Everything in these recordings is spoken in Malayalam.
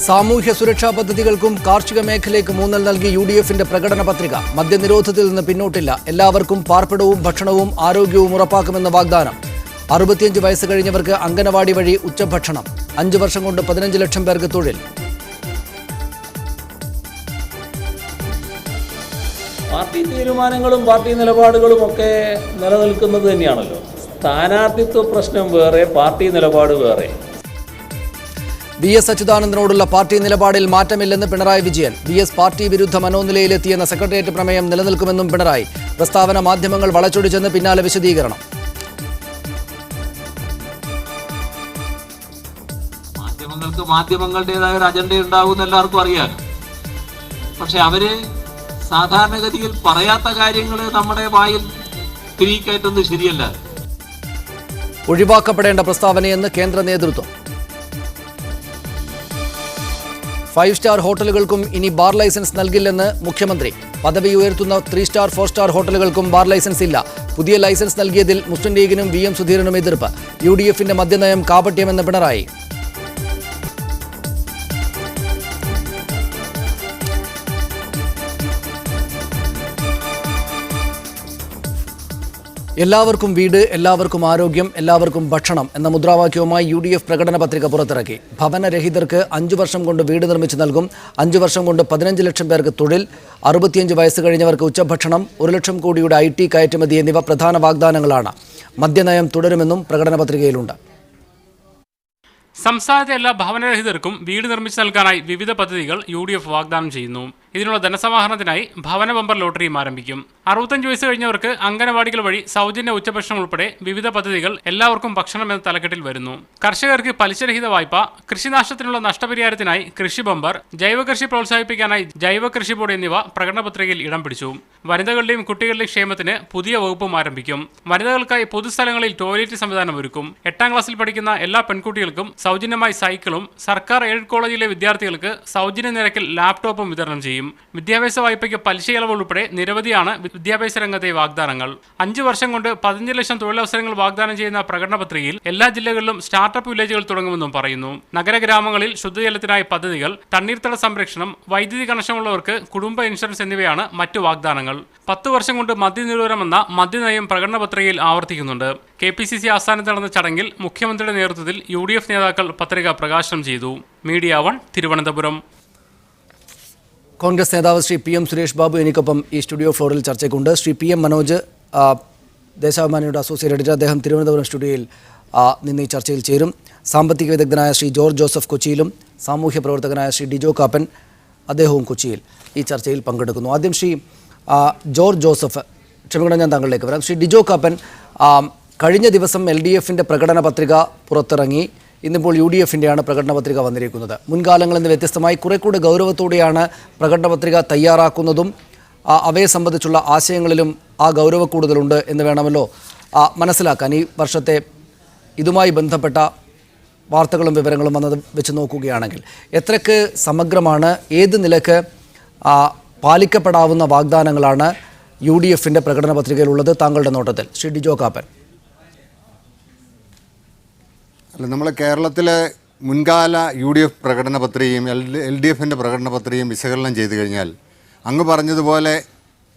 സാമൂഹ്യ സുരക്ഷാ പദ്ധതികൾക്കും കാർഷിക മേഖലയ്ക്ക് ഊന്നൽ നൽകി UDFന്റെ പ്രകടന പത്രിക. മദ്യനിരോധത്തിൽ നിന്ന് പിന്നോട്ടില്ല. എല്ലാവർക്കും പാർപ്പിടവും ഭക്ഷണവും ആരോഗ്യവും ഉറപ്പാക്കുമെന്ന വാഗ്ദാനം. 65 വയസ്സ് കഴിഞ്ഞവർക്ക് അംഗനവാടി വഴി ഉച്ചഭക്ഷണം. 5 വർഷം കൊണ്ട് 15 ലക്ഷം പേർക്ക് തൊഴിൽ. പാർട്ടി തീരുമാനങ്ങളും പാർട്ടി നിലപാടുകളും ഒക്കെ നിലനിൽക്കുന്നത് തന്നെയാണല്ലോ. സ്ഥാനാർത്ഥിത്വ പ്രശ്നം വേറെ, പാർട്ടി നിലപാട് വേറെ. VS അച്യുതാനന്ദനോടുള്ള പാർട്ടി നിലപാടിൽ മാറ്റമില്ലെന്ന് പിണറായി വിജയൻ. VS പാർട്ടി വിരുദ്ധ മനോനിലയിലെത്തിയെന്ന സെക്രട്ടേറിയറ്റ് പ്രമേയം നിലനിൽക്കുമെന്നും പിണറായി. പ്രസ്താവന മാധ്യമങ്ങൾ വളച്ചൊടിച്ചെന്ന് പിന്നാലെ വിശദീകരണം. മാധ്യമങ്ങൾക്ക് മാധ്യമങ്ങളുടേതായ ഒരു അജണ്ട ഉണ്ടാകുമെന്ന് എല്ലാവർക്കും അറിയാം. പക്ഷെ അവര് സാധാരണഗതിയിൽ പറയാത്ത കാര്യങ്ങൾ നമ്മുടെ വായിൽ തിരികയറ്റുന്നത് ശരിയല്ല. ഒഴിവാക്കപ്പെടേണ്ട പ്രസ്താവനയെന്ന് കേന്ദ്ര നേതൃത്വം. 5 സ്റ്റാർ ഹോട്ടലുകൾക്കും ഇനി ബാർ ലൈസൻസ് നൽകില്ലെന്ന് മുഖ്യമന്ത്രി. പദവി ഉയർത്തുന്ന 3 സ്റ്റാർ 4 സ്റ്റാർ ഹോട്ടലുകൾക്കും ബാർ ലൈസൻസ് ഇല്ല. പുതിയ ലൈസൻസ് നൽകിയതിൽ മുസ്ലിം ലീഗിനും VM സുധീരനും എതിർപ്പ്. UDFന്റെ മദ്യനയം കാപട്യമെന്ന് പിണറായി. എല്ലാവർക്കും വീട്, എല്ലാവർക്കും ആരോഗ്യം, എല്ലാവർക്കും ഭക്ഷണം എന്ന മുദ്രാവാക്യവുമായി UDF പ്രകടന പത്രിക പുറത്തിറക്കി. ഭവനരഹിതർക്ക് 5 വർഷം കൊണ്ട് വീട് നിർമ്മിച്ചു നൽകും. 5 വർഷം കൊണ്ട് 15 ലക്ഷം പേർക്ക് തൊഴിൽ. 65 വയസ്സ് കഴിഞ്ഞവർക്ക് ഉച്ചഭക്ഷണം. 1 ലക്ഷം കോടിയുടെ IT കയറ്റുമതി എന്നിവ പ്രധാന വാഗ്ദാനങ്ങളാണ്. മദ്യനയം തുടരുമെന്നും പ്രകടന പത്രികയിലുണ്ട്. സംസ്ഥാനത്തെ എല്ലാ ഭവനരഹിതർക്കും വീട് നിർമ്മിച്ചു നൽകാനായി വിവിധ പദ്ധതികൾ UDF വാഗ്ദാനം ചെയ്യുന്നു. ഇതിനുള്ള ധനസമാഹരണത്തിനായി ഭവന ബമ്പർ ലോട്ടറിയും ആരംഭിക്കും. 65 വയസ്സ് കഴിഞ്ഞവർക്ക് അംഗനവാടികൾ വഴി സൗജന്യ ഉച്ചഭക്ഷണം ഉൾപ്പെടെ വിവിധ പദ്ധതികൾ എല്ലാവർക്കും ഭക്ഷണം എന്ന തലക്കെട്ടിൽ വരുന്നു. കർഷകർക്ക് പലിശരഹിത വായ്പ, കൃഷിനാശത്തിനുള്ള നഷ്ടപരിഹാരത്തിനായി കൃഷി ബമ്പർ, ജൈവകൃഷി പ്രോത്സാഹിപ്പിക്കാനായി ജൈവ കൃഷി ബോർഡ് എന്നിവ പ്രകടന പത്രികയിൽ ഇടം പിടിച്ചു. വനിതകളുടെയും കുട്ടികളുടെയും ക്ഷേമത്തിന് പുതിയ വകുപ്പും ആരംഭിക്കും. വനിതകൾക്കായി പൊതുസ്ഥലങ്ങളിൽ ടോയ്ലറ്റ് സംവിധാനം ഒരുക്കും. 8ാം ക്ലാസ്സിൽ പഠിക്കുന്ന എല്ലാ പെൺകുട്ടികൾക്കും സൗജന്യമായി സൈക്കിളും, സർക്കാർ എയ്ഡഡ് കോളേജിലെ വിദ്യാർത്ഥികൾക്ക് സൗജന്യ നിരക്കിൽ ലാപ്ടോപ്പും വിതരണം ചെയ്യും. വിദ്യാഭ്യാസ വായ്പയ്ക്ക് പലിശയിളവ് ഉൾപ്പെടെ നിരവധിയാണ് വിദ്യാഭ്യാസ രംഗത്തെ വാഗ്ദാനങ്ങൾ. 5 വർഷം കൊണ്ട് 15 ലക്ഷം തൊഴിലവസരങ്ങൾ വാഗ്ദാനം ചെയ്യുന്ന പ്രകടന പത്രികയിൽ എല്ലാ ജില്ലകളിലും സ്റ്റാർട്ടപ്പ് വില്ലേജുകൾ തുടങ്ങുമെന്നും പറയുന്നു. നഗരഗ്രാമങ്ങളിൽ ശുദ്ധജലത്തിനായി പദ്ധതികൾ, തണ്ണീർത്തട സംരക്ഷണം, വൈദ്യുതി കണക്ഷനുള്ളവർക്ക് കുടുംബ ഇൻഷുറൻസ് എന്നിവയാണ് മറ്റു വാഗ്ദാനങ്ങൾ. 10 വർഷം കൊണ്ട് മദ്യനിരോധനമെന്ന മദ്യനയം പ്രകടന പത്രികയിൽ ആവർത്തിക്കുന്നുണ്ട്. KPCC ആസ്ഥാനത്ത് നടന്ന ചടങ്ങിൽ മുഖ്യമന്ത്രിയുടെ നേതൃത്വത്തിൽ UDF നേതാക്കൾ പത്രിക പ്രകാശനം ചെയ്തു. മീഡിയ 1 തിരുവനന്തപുരം. കോൺഗ്രസ് നേതാവ് ശ്രീ PM സുരേഷ് ബാബു എനിക്കൊപ്പം ഈ സ്റ്റുഡിയോ ഫ്ലോറിൽ ചർച്ചയ്ക്കുണ്ട്. ശ്രീ PM മനോജ്, ദേശാഭിമാനിയുടെ അസോസിയേറ്റ് എഡിറ്റർ, അദ്ദേഹം തിരുവനന്തപുരം സ്റ്റുഡിയോയിൽ നിന്ന് ഈ ചർച്ചയിൽ ചേരും. സാമ്പത്തിക വിദഗ്ധനായ ശ്രീ ജോർജ് ജോസഫ് കൊച്ചിയിലും സാമൂഹ്യ പ്രവർത്തകനായ ശ്രീ ഡിജോ കാപ്പൻ അദ്ദേഹവും കൊച്ചിയിൽ ഈ ചർച്ചയിൽ പങ്കെടുക്കുന്നു. ആദ്യം ശ്രീ ജോർജ് ജോസഫ്, ക്ഷമിക്കണം, ഞാൻ താങ്കളിലേക്ക് വരാം. ശ്രീ ഡിജോ കാപ്പൻ, കഴിഞ്ഞ ദിവസം LDFന്റെ പ്രകടന പത്രിക പുറത്തിറങ്ങി. ഇന്നിപ്പോൾ UDFൻ്റെയാണ് പ്രകടന പത്രിക വന്നിരിക്കുന്നത്. മുൻകാലങ്ങളിൽ നിന്ന് വ്യത്യസ്തമായി കുറെ കൂടെ ഗൗരവത്തോടെയാണ് പ്രകടന പത്രിക തയ്യാറാക്കുന്നതും അവയെ സംബന്ധിച്ചുള്ള ആശയങ്ങളിലും ആ ഗൗരവ കൂടുതലുണ്ട് എന്ന് വേണമല്ലോ മനസ്സിലാക്കാൻ. ഈ വർഷത്തെ ഇതുമായി ബന്ധപ്പെട്ട വാർത്തകളും വിവരങ്ങളും വന്നത് വെച്ച് നോക്കുകയാണെങ്കിൽ എത്രയ്ക്ക് സമഗ്രമാണ്, ഏത് നിലക്ക് പാലിക്കപ്പെടാവുന്ന വാഗ്ദാനങ്ങളാണ് UDFൻ്റെ പ്രകടന പത്രികയിലുള്ളത് താങ്കളുടെ നോട്ടത്തിൽ? ശ്രീ ഡിജോ കാപ്പൻ. അല്ല, നമ്മൾ കേരളത്തിലെ മുൻകാല UDF പ്രകടന പത്രികയും LDFൻ്റെ പ്രകടന പത്രികയും വിശകലനം ചെയ്തു കഴിഞ്ഞാൽ അങ്ങ് പറഞ്ഞതുപോലെ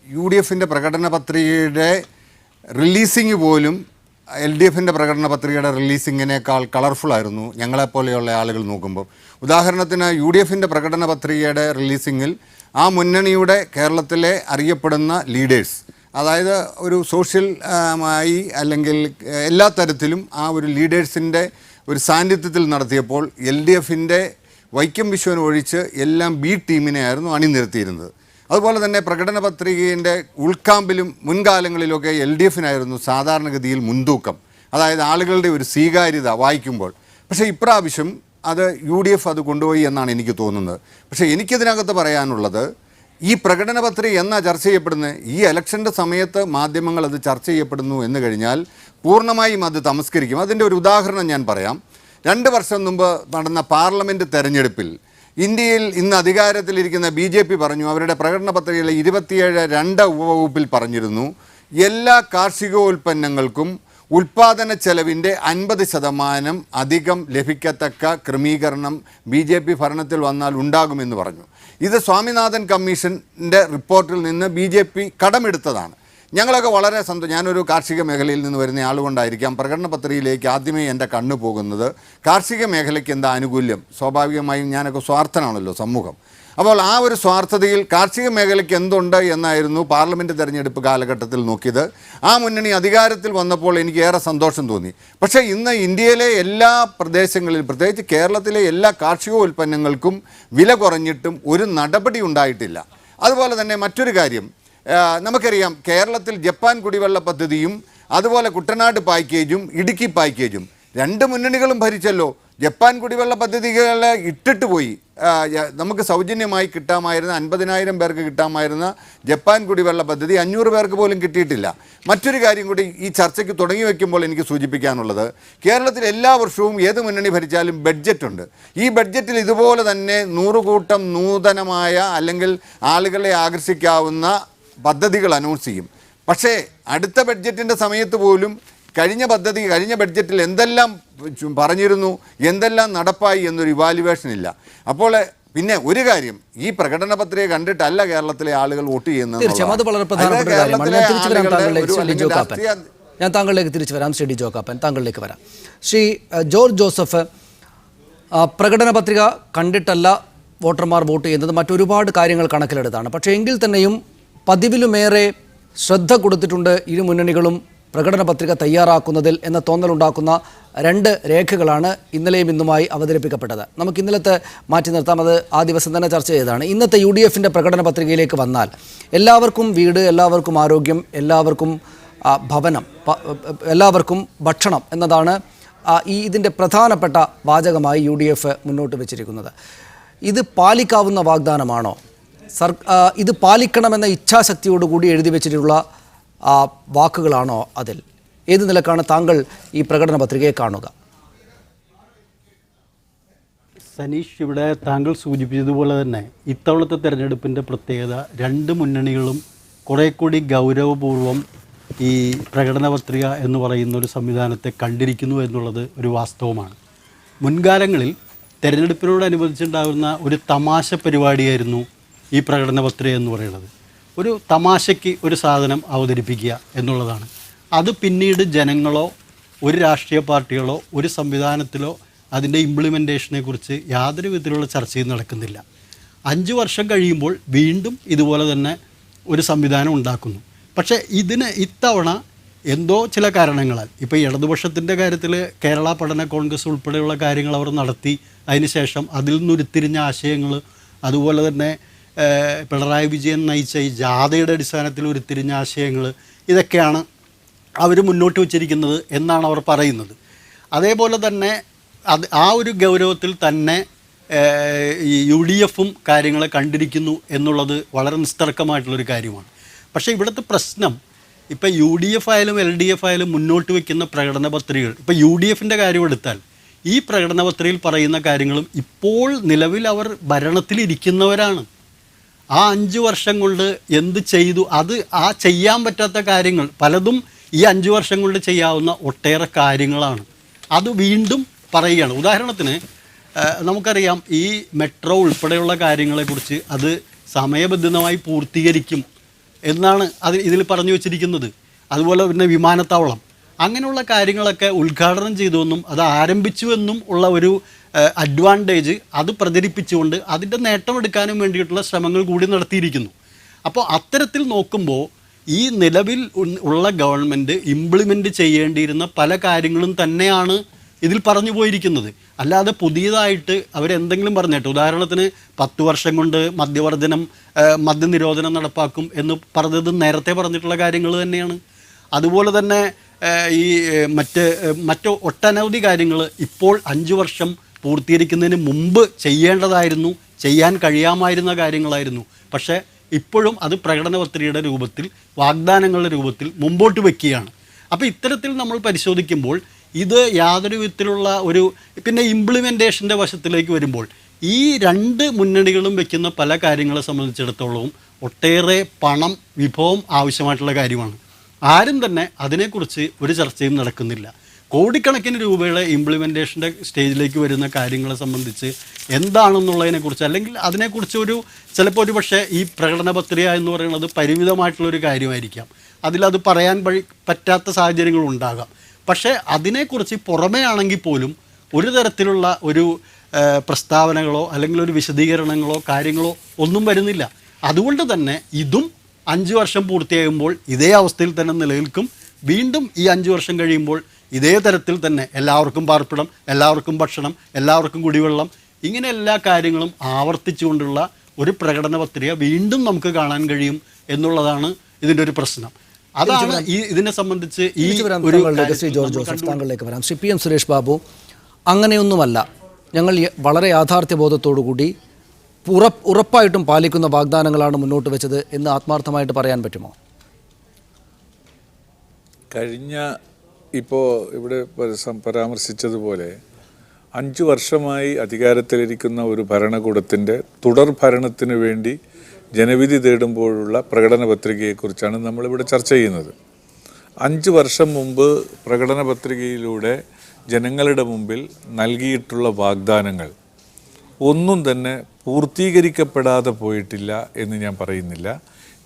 UDFൻ്റെ പ്രകടന പത്രികയുടെ റിലീസിങ് പോലും LDFൻ്റെ പ്രകടന പത്രികയുടെ റിലീസിങ്ങിനേക്കാൾ കളർഫുള്ളായിരുന്നു ഞങ്ങളെപ്പോലെയുള്ള ആളുകൾ നോക്കുമ്പോൾ. ഉദാഹരണത്തിന് UDFൻ്റെ പ്രകടന പത്രികയുടെ റിലീസിങ്ങിൽ ആ മുന്നണിയുടെ കേരളത്തിലെ അറിയപ്പെടുന്ന ലീഡേഴ്സ്, അതായത് ഒരു സോഷ്യൽ ആയി അല്ലെങ്കിൽ എല്ലാ തരത്തിലും ആ ഒരു ലീഡേഴ്സിൻ്റെ ഒരു സാന്നിധ്യത്തിൽ നടത്തിയപ്പോൾ LDFൻ്റെ വൈക്കം വിശ്വൻ ഒഴിച്ച് എല്ലാം B ടീമിനെയായിരുന്നു അണിനിരത്തിയിരുന്നത്. അതുപോലെ തന്നെ പ്രകടന പത്രികയുടെ ഉൾക്കാമ്പിലും മുൻകാലങ്ങളിലൊക്കെ LDFനായിരുന്നു സാധാരണഗതിയിൽ മുൻതൂക്കം, അതായത് ആളുകളുടെ ഒരു സ്വീകാര്യത വായിക്കുമ്പോൾ. പക്ഷേ ഇപ്രാവശ്യം അത് UDF അത് കൊണ്ടുപോയി എന്നാണ് എനിക്ക് തോന്നുന്നത്. പക്ഷേ എനിക്കിതിനകത്ത് പറയാനുള്ളത്, ഈ പ്രകടന പത്രിക എന്നാ ചർച്ച ചെയ്യപ്പെടുന്നത്? ഈ ഇലക്ഷൻ്റെ സമയത്ത് മാധ്യമങ്ങൾ അത് ചർച്ച ചെയ്യപ്പെടുന്നു എന്ന് കഴിഞ്ഞാൽ പൂർണ്ണമായും അത് തമസ്കരിക്കും. അതിൻ്റെ ഒരു ഉദാഹരണം ഞാൻ പറയാം. 2 വർഷം മുമ്പ് നടന്ന പാർലമെൻറ്റ് തെരഞ്ഞെടുപ്പിൽ ഇന്ത്യയിൽ ഇന്ന് അധികാരത്തിലിരിക്കുന്ന BJP പറഞ്ഞു, അവരുടെ പ്രകടന പത്രികയിലെ 27(2) ഉപവകുപ്പിൽ പറഞ്ഞിരുന്നു, എല്ലാ കാർഷികോൽപ്പന്നങ്ങൾക്കും ഉൽപാദന ചെലവിൻ്റെ 50% അധികം ലഭിക്കത്തക്ക ക്രമീകരണം BJP ഭരണത്തിൽ വന്നാൽ ഉണ്ടാകുമെന്ന് പറഞ്ഞു. ഇത് സ്വാമിനാഥൻ കമ്മീഷൻ്റെ റിപ്പോർട്ടിൽ നിന്ന് BJP കടമെടുത്തതാണ്. ഞങ്ങളൊക്കെ വളരെ ഞാനൊരു കാർഷിക മേഖലയിൽ നിന്ന് വരുന്ന ആളുകൊണ്ടായിരിക്കാം പ്രകടന പത്രികയിലേക്ക് ആദ്യമേ എൻ്റെ കണ്ണ് പോകുന്നത്. കാർഷിക മേഖലയ്ക്ക് എന്താ ആനുകൂല്യം? സ്വാഭാവികമായും ഞാനൊക്കെ സ്വാർത്ഥനാണല്ലോ സമൂഹം. അപ്പോൾ ആ ഒരു സ്വാർത്ഥതയിൽ കാർഷിക മേഖലയ്ക്ക് എന്തുണ്ട് എന്നായിരുന്നു പാർലമെൻറ്റ് തെരഞ്ഞെടുപ്പ് കാലഘട്ടത്തിൽ നോക്കിയത്. ആ മുന്നണി അധികാരത്തിൽ വന്നപ്പോൾ എനിക്ക് ഏറെ സന്തോഷം തോന്നി. പക്ഷേ ഇന്ന് ഇന്ത്യയിലെ എല്ലാ പ്രദേശങ്ങളിലും, പ്രത്യേകിച്ച് കേരളത്തിലെ എല്ലാ കാർഷിക ഉൽപ്പന്നങ്ങൾക്കും വില കുറഞ്ഞിട്ടും ഒരു നടപടി ഉണ്ടായിട്ടില്ല. അതുപോലെ തന്നെ മറ്റൊരു കാര്യം, നമുക്കറിയാം കേരളത്തിൽ ജപ്പാൻ കുടിവെള്ള പദ്ധതിയും അതുപോലെ കുട്ടനാട് പാക്കേജും ഇടുക്കി പാക്കേജും രണ്ട് മുന്നണികളും ഭരിച്ചല്ലോ. ജപ്പാൻ കുടിവെള്ള പദ്ധതികൾ ഇട്ടിട്ട് പോയി. നമുക്ക് സൗജന്യമായി കിട്ടാമായിരുന്ന 50,000 പേർക്ക് കിട്ടാമായിരുന്ന ജപ്പാൻ കുടിവെള്ള പദ്ധതി 500 പേർക്ക് പോലും കിട്ടിയിട്ടില്ല. മറ്റൊരു കാര്യം കൂടി ഈ ചർച്ചയ്ക്ക് തുടങ്ങി വയ്ക്കുമ്പോൾ എനിക്ക് സൂചിപ്പിക്കാനുള്ളത്, കേരളത്തിൽ എല്ലാ വർഷവും ഏത് മുന്നണി ഭരിച്ചാലും ബഡ്ജറ്റുണ്ട്. ഈ ബഡ്ജറ്റിൽ ഇതുപോലെ തന്നെ 100 കൂട്ടം നൂതനമായ അല്ലെങ്കിൽ ആളുകളെ ആകർഷിക്കാവുന്ന പദ്ധതികൾ അനൗൺസ് ചെയ്യും. പക്ഷേ അടുത്ത ബഡ്ജറ്റിൻ്റെ സമയത്ത് പോലും കഴിഞ്ഞ ബഡ്ജറ്റിൽ എന്തെല്ലാം പറഞ്ഞിരുന്നു, എന്തെല്ലാം നടപ്പായി എന്നൊരു ഇവാലുവേഷൻ ഇല്ല. അപ്പോൾ പിന്നെ ഒരു കാര്യം, ഈ പ്രകടന പത്രിക കണ്ടിട്ടല്ല കേരളത്തിലെ ആളുകൾ വോട്ട് ചെയ്യുന്നത്. അത് വളരെ പ്രധാനപ്പെട്ട കാര്യമാണ്. ഞാൻ താങ്കളിലേക്ക് തിരിച്ചു വരാം. ശ്രീ ഡി ജോക്കാപ്പൻ, താങ്കളിലേക്ക് വരാം. ശ്രീ ജോർജ് ജോസഫ്, പ്രകടന പത്രിക കണ്ടിട്ടല്ല വോട്ടർമാർ വോട്ട് ചെയ്യുന്നത്, മറ്റൊരുപാട് കാര്യങ്ങൾ കണക്കിലെടുത്താണ്. പക്ഷേ എങ്കിൽ തന്നെയും പതിവിലുമേറെ ശ്രദ്ധ കൊടുത്തിട്ടുണ്ട് ഇരു മുന്നണികളും പ്രകടന പത്രിക തയ്യാറാക്കുന്നതിൽ എന്ന തോന്നലുണ്ടാക്കുന്ന രണ്ട് രേഖകളാണ് ഇന്നലെയും ഇന്നുമായി അവതരിപ്പിക്കപ്പെട്ടത്. നമുക്ക് ഇന്നലത്തെ മാറ്റി നിർത്താം, അത് ആ ദിവസം തന്നെ ചർച്ച ചെയ്തതാണ്. ഇന്നത്തെ UDFൻ്റെ പ്രകടന പത്രികയിലേക്ക് വന്നാൽ എല്ലാവർക്കും വീട്, എല്ലാവർക്കും ആരോഗ്യം, എല്ലാവർക്കും ഭവനം, എല്ലാവർക്കും ഭക്ഷണം എന്നതാണ് ഇതിൻ്റെ പ്രധാനപ്പെട്ട വാചകമായി UDF മുന്നോട്ട് വെച്ചിരിക്കുന്നത്. ഇത് പാലിക്കാവുന്ന വാഗ്ദാനമാണോ? ഇത് പാലിക്കണമെന്ന ഇച്ഛാശക്തിയോടുകൂടി എഴുതി വെച്ചിട്ടുള്ള വാക്കുകളാണോ അതിൽ? ഏത് നിലക്കാണ് താങ്കൾ ഈ പ്രകടന പത്രികയെ കാണുക? സനീഷ്, ഇവിടെ താങ്കൾ സൂചിപ്പിച്ചതുപോലെ തന്നെ ഇത്തവണത്തെ തെരഞ്ഞെടുപ്പിൻ്റെ പ്രത്യേകത, രണ്ട് മുന്നണികളും കുറേ കൂടി ഗൗരവപൂർവം ഈ പ്രകടന പത്രിക എന്ന് പറയുന്ന ഒരു സംവിധാനത്തെ കണ്ടിരിക്കുന്നു എന്നുള്ളത് ഒരു വാസ്തവമാണ്. മുൻകാലങ്ങളിൽ തെരഞ്ഞെടുപ്പിനോടനുബന്ധിച്ചുണ്ടാകുന്ന ഒരു തമാശ പരിപാടിയായിരുന്നു ഈ പ്രകടന പത്രിക എന്ന് പറയുന്നത്. ഒരു തമാശയ്ക്ക് ഒരു സാധനം അവതരിപ്പിക്കുക എന്നുള്ളതാണ്. അത് പിന്നീട് ജനങ്ങളോ ഒരു രാഷ്ട്രീയ പാർട്ടികളോ ഒരു സംവിധാനത്തിലോ അതിൻ്റെ ഇംപ്ലിമെൻറ്റേഷനെ കുറിച്ച് യാതൊരു വിധത്തിലുള്ള ചർച്ചയും നടക്കുന്നില്ല. 5 വർഷം കഴിയുമ്പോൾ വീണ്ടും ഇതുപോലെ തന്നെ ഒരു സംവിധാനം ഉണ്ടാക്കുന്നു. പക്ഷേ ഇത്തവണ എന്തോ ചില കാരണങ്ങളാൽ, ഇപ്പോൾ ഇടതുപക്ഷത്തിൻ്റെ കാര്യത്തിൽ കേരള പഠന കോൺഗ്രസ് ഉൾപ്പെടെയുള്ള കാര്യങ്ങൾ അവർ നടത്തി, അതിനുശേഷം അതിൽ നിന്നുരുത്തിരിഞ്ഞ ആശയങ്ങൾ, അതുപോലെ തന്നെ പിണറായി വിജയൻ നയിച്ച ഈ ജാഥയുടെ അടിസ്ഥാനത്തിൽ ഉരുത്തിരിഞ്ഞ ആശയങ്ങൾ, ഇതൊക്കെയാണ് അവർ മുന്നോട്ട് വച്ചിരിക്കുന്നത് എന്നാണ് അവർ പറയുന്നത്. അതേപോലെ തന്നെ ആ ഒരു ഗൗരവത്തിൽ തന്നെ ഈ UDFും കാര്യങ്ങളെ കണ്ടിരിക്കുന്നു എന്നുള്ളത് വളരെ നിസ്തർക്കമായിട്ടുള്ളൊരു കാര്യമാണ്. പക്ഷേ ഇവിടുത്തെ പ്രശ്നം, ഇപ്പോൾ UDF ആയാലും LDF ആയാലും മുന്നോട്ട് വയ്ക്കുന്ന പ്രകടന പത്രികകൾ, ഇപ്പോൾ UDFൻ്റെ കാര്യം എടുത്താൽ ഈ പ്രകടന പത്രികയിൽ പറയുന്ന കാര്യങ്ങളും ഇപ്പോൾ നിലവിൽ അവർ ഭരണത്തിലിരിക്കുന്നവരാണ്. ആ 5 വർഷം കൊണ്ട് എന്ത് ചെയ്തു, അത് ആ ചെയ്യാൻ പറ്റാത്ത കാര്യങ്ങൾ പലതും ഈ 5 വർഷം കൊണ്ട് ചെയ്യാവുന്ന ഒട്ടേറെ കാര്യങ്ങളാണ്. അത് വീണ്ടും പറയുകയാണ്. ഉദാഹരണത്തിന് നമുക്കറിയാം, ഈ മെട്രോ ഉൾപ്പെടെയുള്ള കാര്യങ്ങളെക്കുറിച്ച് അത് സമയബന്ധിതമായി പൂർത്തീകരിക്കും എന്നാണ് ഇതിൽ പറഞ്ഞു വച്ചിരിക്കുന്നത്. അതുപോലെ പിന്നെ വിമാനത്താവളം, അങ്ങനെയുള്ള കാര്യങ്ങളൊക്കെ ഉദ്ഘാടനം ചെയ്തുവെന്നും അത് ആരംഭിച്ചുവെന്നും ഉള്ള ഒരു അഡ്വാൻറ്റേജ് അത് പ്രചരിപ്പിച്ചുകൊണ്ട് അതിൻ്റെ നേട്ടമെടുക്കാനും വേണ്ടിയിട്ടുള്ള ശ്രമങ്ങൾ കൂടി നടത്തിയിരിക്കുന്നു. അപ്പോൾ അത്തരത്തിൽ നോക്കുമ്പോൾ ഈ നിലവിൽ ഉള്ള ഗവൺമെൻറ് ഇംപ്ലിമെൻ്റ് ചെയ്യേണ്ടിയിരുന്ന പല കാര്യങ്ങളും തന്നെയാണ് ഇതിൽ പറഞ്ഞു പോയിരിക്കുന്നത്. അല്ലാതെ പുതിയതായിട്ട് അവരെന്തെങ്കിലും പറഞ്ഞിട്ട്, ഉദാഹരണത്തിന് 10 വർഷം കൊണ്ട് മദ്യനിരോധനം നടപ്പാക്കും എന്ന് പറഞ്ഞത് നേരത്തെ പറഞ്ഞിട്ടുള്ള കാര്യങ്ങൾ തന്നെയാണ്. അതുപോലെ തന്നെ ഈ മറ്റ് ഒട്ടനവധി കാര്യങ്ങൾ ഇപ്പോൾ 5 വർഷം പൂർത്തീകരിക്കുന്നതിന് മുമ്പ് ചെയ്യേണ്ടതായിരുന്നു, ചെയ്യാൻ കഴിയാമായിരുന്ന കാര്യങ്ങളായിരുന്നു. പക്ഷേ ഇപ്പോഴും അത് പ്രകടന പത്രികയുടെ രൂപത്തിൽ, വാഗ്ദാനങ്ങളുടെ രൂപത്തിൽ മുമ്പോട്ട് വയ്ക്കുകയാണ്. അപ്പോൾ ഇത്തരത്തിൽ നമ്മൾ പരിശോധിക്കുമ്പോൾ ഇത് യാതൊരു വിധത്തിലുള്ള പിന്നെ ഇംപ്ലിമെൻറ്റേഷൻ്റെ വശത്തിലേക്ക് വരുമ്പോൾ ഈ രണ്ട് മുന്നണികളും വയ്ക്കുന്ന പല കാര്യങ്ങളെ സംബന്ധിച്ചിടത്തോളവും ഒട്ടേറെ പണം, വിഭവം ആവശ്യമായിട്ടുള്ള കാര്യമാണ്. ആരും തന്നെ അതിനെക്കുറിച്ച് ഒരു ചർച്ചയും നടക്കുന്നില്ല. കോടിക്കണക്കിന് രൂപയുടെ ഇംപ്ലിമെൻറ്റേഷൻ്റെ സ്റ്റേജിലേക്ക് വരുന്ന കാര്യങ്ങളെ സംബന്ധിച്ച് എന്താണെന്നുള്ളതിനെക്കുറിച്ച്, അല്ലെങ്കിൽ അതിനെക്കുറിച്ച് ചിലപ്പോൾ ഒരു പക്ഷേ ഈ പ്രകടന പത്രിക എന്ന് പറയുന്നത് പരിമിതമായിട്ടുള്ളൊരു കാര്യമായിരിക്കാം, അതിലത് പറയാൻ പറ്റാത്ത സാഹചര്യങ്ങളുണ്ടാകാം. പക്ഷേ അതിനെക്കുറിച്ച് പുറമേ ആണെങ്കിൽ പോലും ഒരു തരത്തിലുള്ള ഒരു പ്രസ്താവനകളോ അല്ലെങ്കിൽ ഒരു വിശദീകരണങ്ങളോ കാര്യങ്ങളോ ഒന്നും വരുന്നില്ല. അതുകൊണ്ട് തന്നെ ഇതും 5 വർഷം പൂർത്തിയാകുമ്പോൾ ഇതേ അവസ്ഥയിൽ തന്നെ നിലനിൽക്കും. വീണ്ടും ഈ 5 വർഷം കഴിയുമ്പോൾ ഇതേ തരത്തിൽ തന്നെ എല്ലാവർക്കും പാർപ്പിടം, എല്ലാവർക്കും ഭക്ഷണം, എല്ലാവർക്കും കുടിവെള്ളം, ഇങ്ങനെ എല്ലാ കാര്യങ്ങളും ആവർത്തിച്ചുകൊണ്ടുള്ള ഒരു പ്രകടന പത്രിക വീണ്ടും നമുക്ക് കാണാൻ കഴിയും എന്നുള്ളതാണ് ഇതിൻ്റെ ഒരു പ്രശ്നം. അതാണ് ഇതിനെ സംബന്ധിച്ച് ശ്രീ ജോർജ് ജോസഫ് താങ്കളിലേക്ക് വരാം. ശ്രീ PM സുരേഷ് ബാബു, അങ്ങനെയൊന്നുമല്ല, ഞങ്ങൾ വളരെ യാഥാർത്ഥ്യബോധത്തോടു കൂടി ഉറപ്പായിട്ടും പാലിക്കുന്ന വാഗ്ദാനങ്ങളാണ് മുന്നോട്ട് വെച്ചത് എന്ന് ആത്മാർത്ഥമായിട്ട് പറയാൻ പറ്റുമോ? കഴിഞ്ഞ ഇപ്പോൾ ഇവിടെ പരാമർശിച്ചതുപോലെ 5 വർഷമായി അധികാരത്തിലിരിക്കുന്ന ഒരു ഭരണകൂടത്തിൻ്റെ തുടർ ഭരണത്തിന് വേണ്ടി ജനവിധി തേടുമ്പോഴുള്ള പ്രകടന പത്രികയെക്കുറിച്ചാണ് നമ്മളിവിടെ ചർച്ച ചെയ്യുന്നത്. 5 വർഷം മുമ്പ് പ്രകടന പത്രികയിലൂടെ ജനങ്ങളുടെ മുമ്പിൽ നൽകിയിട്ടുള്ള വാഗ്ദാനങ്ങൾ ഒന്നും തന്നെ പൂർത്തീകരിക്കപ്പെടാതെ പോയിട്ടില്ല എന്ന് ഞാൻ പറയുന്നില്ല.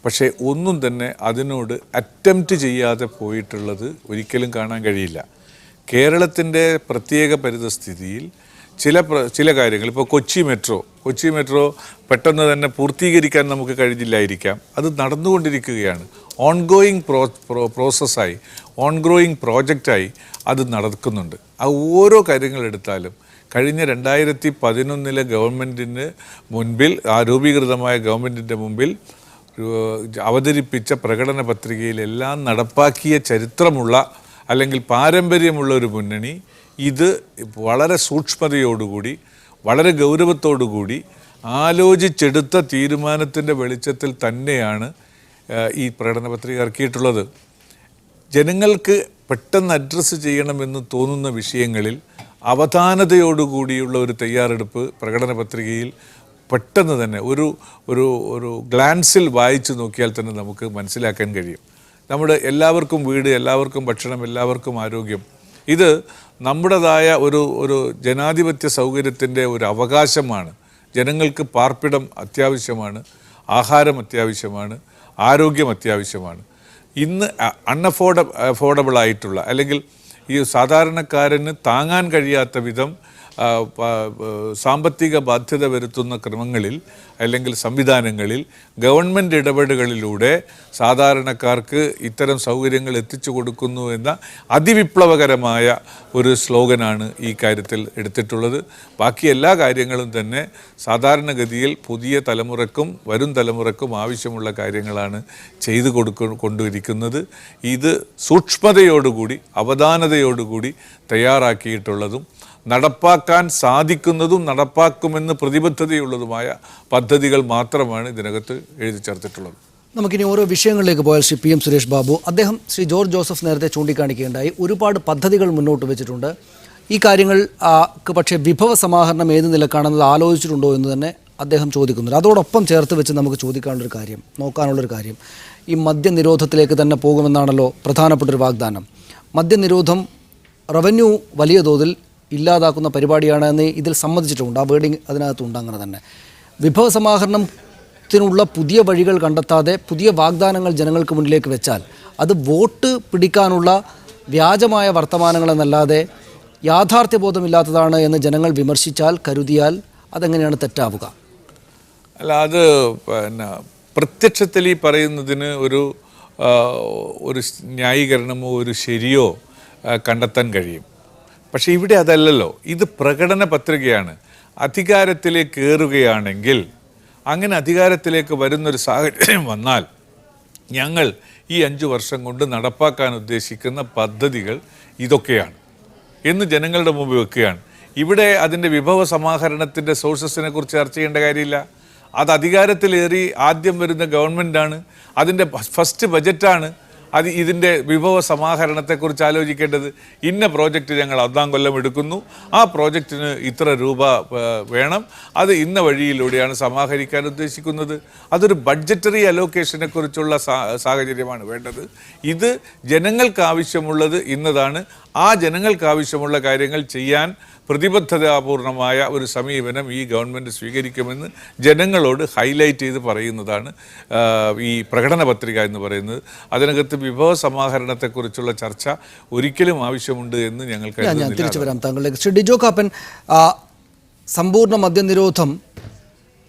പക്ഷേ ഒന്നും തന്നെ അതിനോട് അറ്റംപ്റ്റ് ചെയ്യാതെ പോയിട്ടുള്ളത് ഒരിക്കലും കാണാൻ കഴിയില്ല. കേരളത്തിൻ്റെ പ്രത്യേക പരിതസ്ഥിതിയിൽ ചില കാര്യങ്ങൾ, ഇപ്പോൾ കൊച്ചി മെട്രോ പെട്ടെന്ന് തന്നെ പൂർത്തീകരിക്കാൻ നമുക്ക് കഴിഞ്ഞില്ലായിരിക്കാം. അത് നടന്നുകൊണ്ടിരിക്കുകയാണ്. ഓൺഗോയിങ് പ്രോസസ്സായി, ഓൺഗോയിങ് പ്രോജക്റ്റായി അത് നടക്കുന്നുണ്ട്. ആ ഓരോ കാര്യങ്ങളെടുത്താലും കഴിഞ്ഞ 2011 ഗവൺമെൻറ്റിന് മുൻപിൽ, ആ രൂപീകൃതമായ ഗവൺമെൻറ്റിൻ്റെ മുമ്പിൽ അവതരിപ്പിച്ച പ്രകടന പത്രികയിലെല്ലാം നടപ്പാക്കിയ ചരിത്രമുള്ള അല്ലെങ്കിൽ പാരമ്പര്യമുള്ള ഒരു മുന്നണി ഇത് വളരെ സൂക്ഷ്മതയോടുകൂടി, വളരെ ഗൗരവത്തോടുകൂടി ആലോചിച്ചെടുത്ത തീരുമാനത്തിൻ്റെ വെളിച്ചത്തിൽ തന്നെയാണ് ഈ പ്രകടന പത്രിക ഇറക്കിയിട്ടുള്ളത്. ജനങ്ങൾക്ക് പെട്ടെന്ന് അഡ്രസ്സ് ചെയ്യണമെന്ന് തോന്നുന്ന വിഷയങ്ങളിൽ അവധാനതയോടുകൂടിയുള്ള ഒരു തയ്യാറെടുപ്പ് പ്രകടന പത്രികയിൽ പെട്ടെന്ന് തന്നെ ഒരു ഗ്ലാൻസിൽ വായിച്ചു നോക്കിയാൽ തന്നെ നമുക്ക് മനസ്സിലാക്കാൻ കഴിയും. നമ്മുടെ എല്ലാവർക്കും വീട്, എല്ലാവർക്കും ഭക്ഷണം, എല്ലാവർക്കും ആരോഗ്യം, ഇത് നമ്മുടേതായ ഒരു ജനാധിപത്യ സൗകര്യത്തിൻ്റെ ഒരു അവകാശമാണ്. ജനങ്ങൾക്ക് പാർപ്പിടം അത്യാവശ്യമാണ്, ആഹാരം അത്യാവശ്യമാണ്, ആരോഗ്യം അത്യാവശ്യമാണ്. ഇന്ന് അഫോർഡബിൾ ആയിട്ടുള്ള, അല്ലെങ്കിൽ ഈ സാധാരണക്കാരന് താങ്ങാൻ കഴിയാത്ത വിധം സാമ്പത്തിക ബാധ്യത വരുത്തുന്ന ക്രമങ്ങളിൽ അല്ലെങ്കിൽ സംവിധാനങ്ങളിൽ ഗവൺമെൻറ് ഇടപെടലുകളിലൂടെ സാധാരണക്കാർക്ക് ഇത്തരം സൗകര്യങ്ങൾ എത്തിച്ചു കൊടുക്കുന്നു എന്ന അതിവിപ്ലവകരമായ ഒരു സ്ലോഗനാണ് ഈ കാര്യത്തിൽ എടുത്തിട്ടുള്ളത്. ബാക്കി എല്ലാ കാര്യങ്ങളും തന്നെ സാധാരണഗതിയിൽ പുതിയ തലമുറക്കും വരും തലമുറക്കും ആവശ്യമുള്ള കാര്യങ്ങളാണ് ചെയ്തു കൊണ്ടിരിക്കുന്നത്. ഇത് സൂക്ഷ്മതയോടുകൂടി, അവധാനതയോടുകൂടി തയ്യാറാക്കിയിട്ടുള്ളതും നടപ്പാക്കാൻ സാധിക്കുന്നതും നടപ്പാക്കുമെന്ന് പ്രതിബദ്ധതയുള്ളതുമായ പദ്ധതികൾ മാത്രമാണ് ഇതിനകത്ത് എഴുതി ചേർത്തിട്ടുള്ളത്. നമുക്കിനി ഓരോ വിഷയങ്ങളിലേക്ക് പോയാൽ ശ്രീ PM സുരേഷ് ബാബു, അദ്ദേഹം ശ്രീ ജോർജ് ജോസഫ് നേരത്തെ ചൂണ്ടിക്കാണിക്കുകയുണ്ടായി, ഒരുപാട് പദ്ധതികൾ മുന്നോട്ട് വെച്ചിട്ടുണ്ട്. ഈ കാര്യങ്ങൾക്ക് പക്ഷേ വിഭവ സമാഹരണം ഏത് നിലക്കാണെന്നത് ആലോചിച്ചിട്ടുണ്ടോ എന്ന് തന്നെ അദ്ദേഹം ചോദിക്കുന്നുണ്ട്. അതോടൊപ്പം ചേർത്ത് വെച്ച് നമുക്ക് നോക്കാനുള്ളൊരു കാര്യം ഈ മദ്യനിരോധത്തിലേക്ക് തന്നെ പോകുമെന്നാണല്ലോ പ്രധാനപ്പെട്ടൊരു വാഗ്ദാനം. മദ്യനിരോധം റവന്യൂ വലിയ തോതിൽ ഇല്ലാതാക്കുന്ന പരിപാടിയാണ് എന്ന് ഇതിൽ സമ്മതിച്ചിട്ടുണ്ട്. ആ വേർഡിങ് അതിനകത്തുണ്ട്. അങ്ങനെ തന്നെ വിഭവ സമാഹരണത്തിനുള്ള പുതിയ വഴികൾ കണ്ടെത്താതെ പുതിയ വാഗ്ദാനങ്ങൾ ജനങ്ങൾക്ക് മുന്നിലേക്ക് വെച്ചാൽ അത് വോട്ട് പിടിക്കാനുള്ള വ്യാജമായ വർത്തമാനങ്ങളെന്നല്ലാതെ യാഥാർത്ഥ്യബോധമില്ലാത്തതാണ് എന്ന് ജനങ്ങൾ കരുതിയാൽ അതെങ്ങനെയാണ് തെറ്റാവുക? അല്ല, അത് പ്രത്യക്ഷത്തിൽ ഈ പറയുന്നതിന് ഒരു ന്യായീകരണമോ ഒരു ശരിയോ കണ്ടെത്താൻ കഴിയും. പക്ഷേ ഇവിടെ അതല്ലല്ലോ. ഇത് പ്രകടന പത്രികയാണ്. അധികാരത്തിലേക്ക് കയറുകയാണെങ്കിൽ, അങ്ങനെ അധികാരത്തിലേക്ക് വരുന്നൊരു സാഹചര്യം വന്നാൽ ഞങ്ങൾ ഈ 5 വർഷം കൊണ്ട് നടപ്പാക്കാൻ ഉദ്ദേശിക്കുന്ന പദ്ധതികൾ ഇതൊക്കെയാണ് എന്ന് ജനങ്ങളുടെ മുമ്പ് വെക്കുകയാണ്. ഇവിടെ അതിൻ്റെ വിഭവ സമാഹരണത്തിൻ്റെ സോഴ്സസിനെ കുറിച്ച് ചർച്ച ചെയ്യേണ്ട കാര്യമില്ല. അത് അധികാരത്തിലേറി ആദ്യം വരുന്ന ഗവൺമെൻറ്റാണ്, അതിൻ്റെ ഫസ്റ്റ് ബജറ്റാണ്. ഇതിൻ്റെ വിഭവ സമാഹരണത്തെക്കുറിച്ച് ആലോചിക്കേണ്ടത്? ഇന്ന പ്രോജക്റ്റ് ഞങ്ങൾ 1-ാം കൊല്ലം എടുക്കുന്നു, ആ പ്രോജക്റ്റിന് ഇത്ര രൂപ വേണം, അത് ഇന്ന വഴിയിലൂടെയാണ് സമാഹരിക്കാൻ ഉദ്ദേശിക്കുന്നത്. അതൊരു ബഡ്ജറ്ററി അലോക്കേഷനെ കുറിച്ചുള്ള സാഹചര്യമാണ് വേണ്ടത്. ഇത് ജനങ്ങൾക്ക് ആവശ്യമുള്ളത് ഇന്നതാണ്. ആ ജനങ്ങൾക്ക് ആവശ്യമുള്ള കാര്യങ്ങൾ ചെയ്യാൻ പ്രതിബദ്ധതാപൂർണമായ ഒരു സമീപനം ഈ ഗവൺമെൻറ് സ്വീകരിക്കുമെന്ന് ജനങ്ങളോട് ഹൈലൈറ്റ് ചെയ്ത് പറയുന്നതാണ് ഈ പ്രകടന പത്രിക എന്ന് പറയുന്നത്. അതിനകത്ത് വിഭവ സമാഹരണത്തെക്കുറിച്ചുള്ള ചർച്ച ഒരിക്കലും ആവശ്യമുണ്ട് എന്ന് ഞങ്ങൾ ഞാൻ തിരിച്ചു വരാം താങ്കളിലേക്ക്. ശ്രീ ഡിജോ കാപ്പൻ, സമ്പൂർണ്ണ മദ്യനിരോധം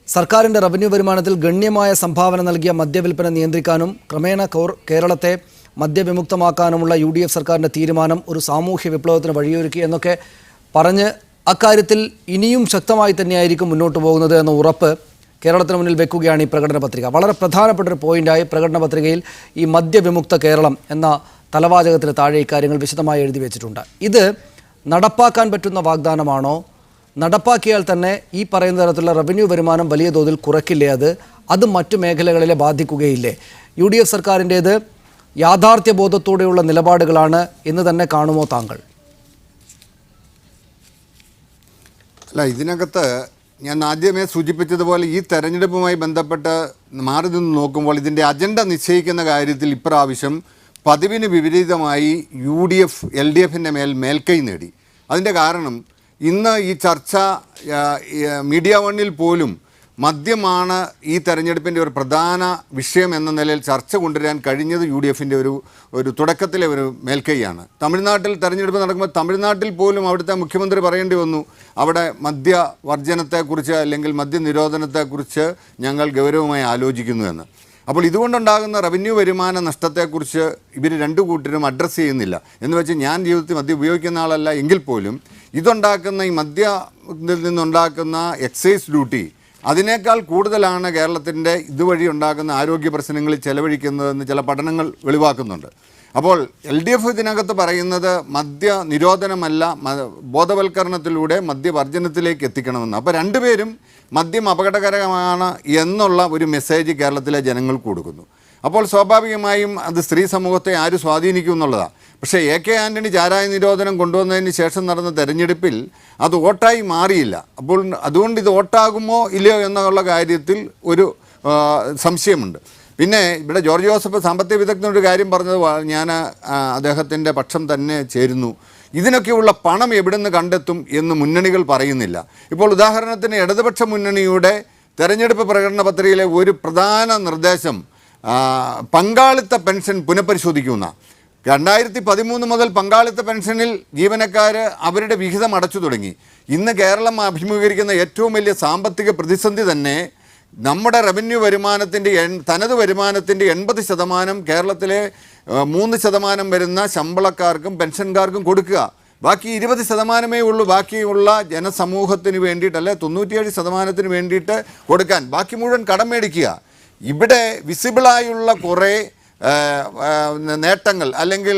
സർക്കാരിൻ്റെ റവന്യൂ വരുമാനത്തിൽ ഗണ്യമായ സംഭാവന നൽകിയ മദ്യവിൽപ്പന നിയന്ത്രിക്കാനും ക്രമേണ കേരളത്തെ മദ്യവിമുക്തമാക്കാനുമുള്ള UDF സർക്കാരിൻ്റെ തീരുമാനം ഒരു സാമൂഹ്യ വിപ്ലവത്തിന് വഴിയൊരുക്കി എന്നൊക്കെ പറഞ്ഞ് അക്കാര്യത്തിൽ ഇനിയും ശക്തമായി തന്നെയായിരിക്കും മുന്നോട്ട് പോകുന്നത് എന്ന ഉറപ്പ് കേരളത്തിന് മുന്നിൽ വെക്കുകയാണ് ഈ പ്രകടന പത്രിക. വളരെ പ്രധാനപ്പെട്ടൊരു പോയിൻ്റായി പ്രകടന പത്രികയിൽ ഈ മദ്യവിമുക്ത കേരളം എന്ന തലവാചകത്തിന് താഴെ ഇക്കാര്യങ്ങൾ വിശദമായി എഴുതി വെച്ചിട്ടുണ്ട്. ഇത് നടപ്പാക്കാൻ പറ്റുന്ന വാഗ്ദാനമാണോ? നടപ്പാക്കിയാൽ തന്നെ ഈ പറയുന്ന തരത്തിലുള്ള റവന്യൂ വരുമാനം വലിയ തോതിൽ കുറയ്ക്കില്ലേ? അത് മറ്റു മേഖലകളിലെ ബാധിക്കുകയില്ലേ? UDF സർക്കാരിൻ്റേത് യാഥാർത്ഥ്യബോധത്തോടെയുള്ള നിലപാടുകളാണ് എന്ന് തന്നെ കാണുമോ താങ്കൾ? അല്ല, ഇതിനകത്ത് ഞാൻ ആദ്യമേ സൂചിപ്പിച്ചതുപോലെ ഈ തെരഞ്ഞെടുപ്പുമായി ബന്ധപ്പെട്ട് മാറി നിന്ന് നോക്കുമ്പോൾ ഇതിൻ്റെ അജണ്ട നിശ്ചയിക്കുന്ന കാര്യത്തിൽ ഇപ്രാവശ്യം പതിവിന് വിപരീതമായി UDF LDFിൻ്റെ മേൽക്കൈ നേടി. അതിൻ്റെ കാരണം ഇന്ന് ഈ ചർച്ച മീഡിയ വണ്ണിൽ പോലും മദ്യമാണ് ഈ തെരഞ്ഞെടുപ്പിൻ്റെ ഒരു പ്രധാന വിഷയം എന്ന നിലയിൽ ചർച്ച കൊണ്ടുവരാൻ കഴിഞ്ഞത് UDFിൻ്റെ ഒരു തുടക്കത്തിലെ ഒരു മേൽക്കൈയാണ്. തമിഴ്നാട്ടിൽ തെരഞ്ഞെടുപ്പ് നടക്കുമ്പോൾ തമിഴ്നാട്ടിൽ പോലും അവിടുത്തെ മുഖ്യമന്ത്രി പറയേണ്ടി വന്നു, അവിടെ മദ്യവർജനത്തെക്കുറിച്ച് അല്ലെങ്കിൽ മദ്യനിരോധനത്തെക്കുറിച്ച് ഞങ്ങൾ ഗൗരവമായി ആലോചിക്കുന്നു എന്ന്. അപ്പോൾ ഇതുകൊണ്ടുണ്ടാകുന്ന റവന്യൂ വരുമാന നഷ്ടത്തെക്കുറിച്ച് ഇവർ രണ്ടു കൂട്ടരും അഡ്രസ്സ് ചെയ്യുന്നില്ല. എന്ന് വെച്ച് ഞാൻ ജീവിതത്തിൽ മദ്യം ഉപയോഗിക്കുന്ന ആളല്ല എങ്കിൽ പോലും ഇതുണ്ടാക്കുന്ന ഈ മദ്യത്തിൽ നിന്നുണ്ടാക്കുന്ന എക്സൈസ് ഡ്യൂട്ടി അതിനേക്കാൾ കൂടുതലാണ് കേരളത്തിൻ്റെ ഇതുവഴി ഉണ്ടാക്കുന്ന ആരോഗ്യ പ്രശ്നങ്ങളിൽ ചെലവഴിക്കുന്നതെന്ന് ചില പഠനങ്ങൾ വെളിവാക്കുന്നുണ്ട്. അപ്പോൾ LDF ഇതിനകത്ത് പറയുന്നത് മദ്യ നിരോധനമല്ല, ബോധവൽക്കരണത്തിലൂടെ മദ്യവർജനത്തിലേക്ക് എത്തിക്കണമെന്ന്. അപ്പോൾ രണ്ടുപേരും മദ്യം അപകടകരമാണ് എന്നുള്ള ഒരു മെസ്സേജ് കേരളത്തിലെ ജനങ്ങൾക്ക് കൊടുക്കുന്നു. അപ്പോൾ സ്വാഭാവികമായും അത് സ്ത്രീ സമൂഹത്തെ ആര് സ്വാധീനിക്കും എന്നുള്ളതാണ്. പക്ഷേ AK ആൻ്റണി ചാരായ നിരോധനം കൊണ്ടുവന്നതിന് ശേഷം നടന്ന തെരഞ്ഞെടുപ്പിൽ അത് വോട്ടായി മാറിയില്ല. അപ്പോൾ അതുകൊണ്ട് ഇത് വോട്ടാകുമോ ഇല്ലയോ എന്നുള്ള കാര്യത്തിൽ ഒരു സംശയമുണ്ട്. പിന്നെ ഇവിടെ ജോർജ് ജോസഫ് സാമ്പത്തിക വിദഗ്ധനൊരു കാര്യം പറഞ്ഞത് ഞാൻ അദ്ദേഹത്തിൻ്റെ പക്ഷം തന്നെ ചേരുന്നു. ഇതിനൊക്കെയുള്ള പണം എവിടെ നിന്ന് കണ്ടെത്തും എന്ന് മുന്നണികൾ പറയുന്നില്ല. ഇപ്പോൾ ഉദാഹരണത്തിന് ഇടതുപക്ഷ മുന്നണിയുടെ തെരഞ്ഞെടുപ്പ് പ്രകടന പത്രികയിലെ ഒരു പ്രധാന നിർദ്ദേശം പങ്കാളിത്ത പെൻഷൻ പുനഃപരിശോധിക്കുന്ന. 2013 മുതൽ പങ്കാളിത്ത പെൻഷനിൽ ജീവനക്കാർ അവരുടെ വിഹിതം അടച്ചു തുടങ്ങി. ഇന്ന് കേരളം അഭിമുഖീകരിക്കുന്ന ഏറ്റവും വലിയ സാമ്പത്തിക പ്രതിസന്ധി തന്നെ നമ്മുടെ റവന്യൂ വരുമാനത്തിൻ്റെ തനത് വരുമാനത്തിൻ്റെ 80% കേരളത്തിലെ 3% വരുന്ന ശമ്പളക്കാർക്കും പെൻഷൻകാർക്കും കൊടുക്കുക. ബാക്കി 20% ഉള്ളൂ ബാക്കിയുള്ള ജനസമൂഹത്തിന് വേണ്ടിയിട്ടല്ല 97% വേണ്ടിയിട്ട് കൊടുക്കാൻ. ബാക്കി മുഴുവൻ കടം മേടിക്കുക. ഇവിടെ വിസിബിളായുള്ള കുറേ നേട്ടങ്ങൾ അല്ലെങ്കിൽ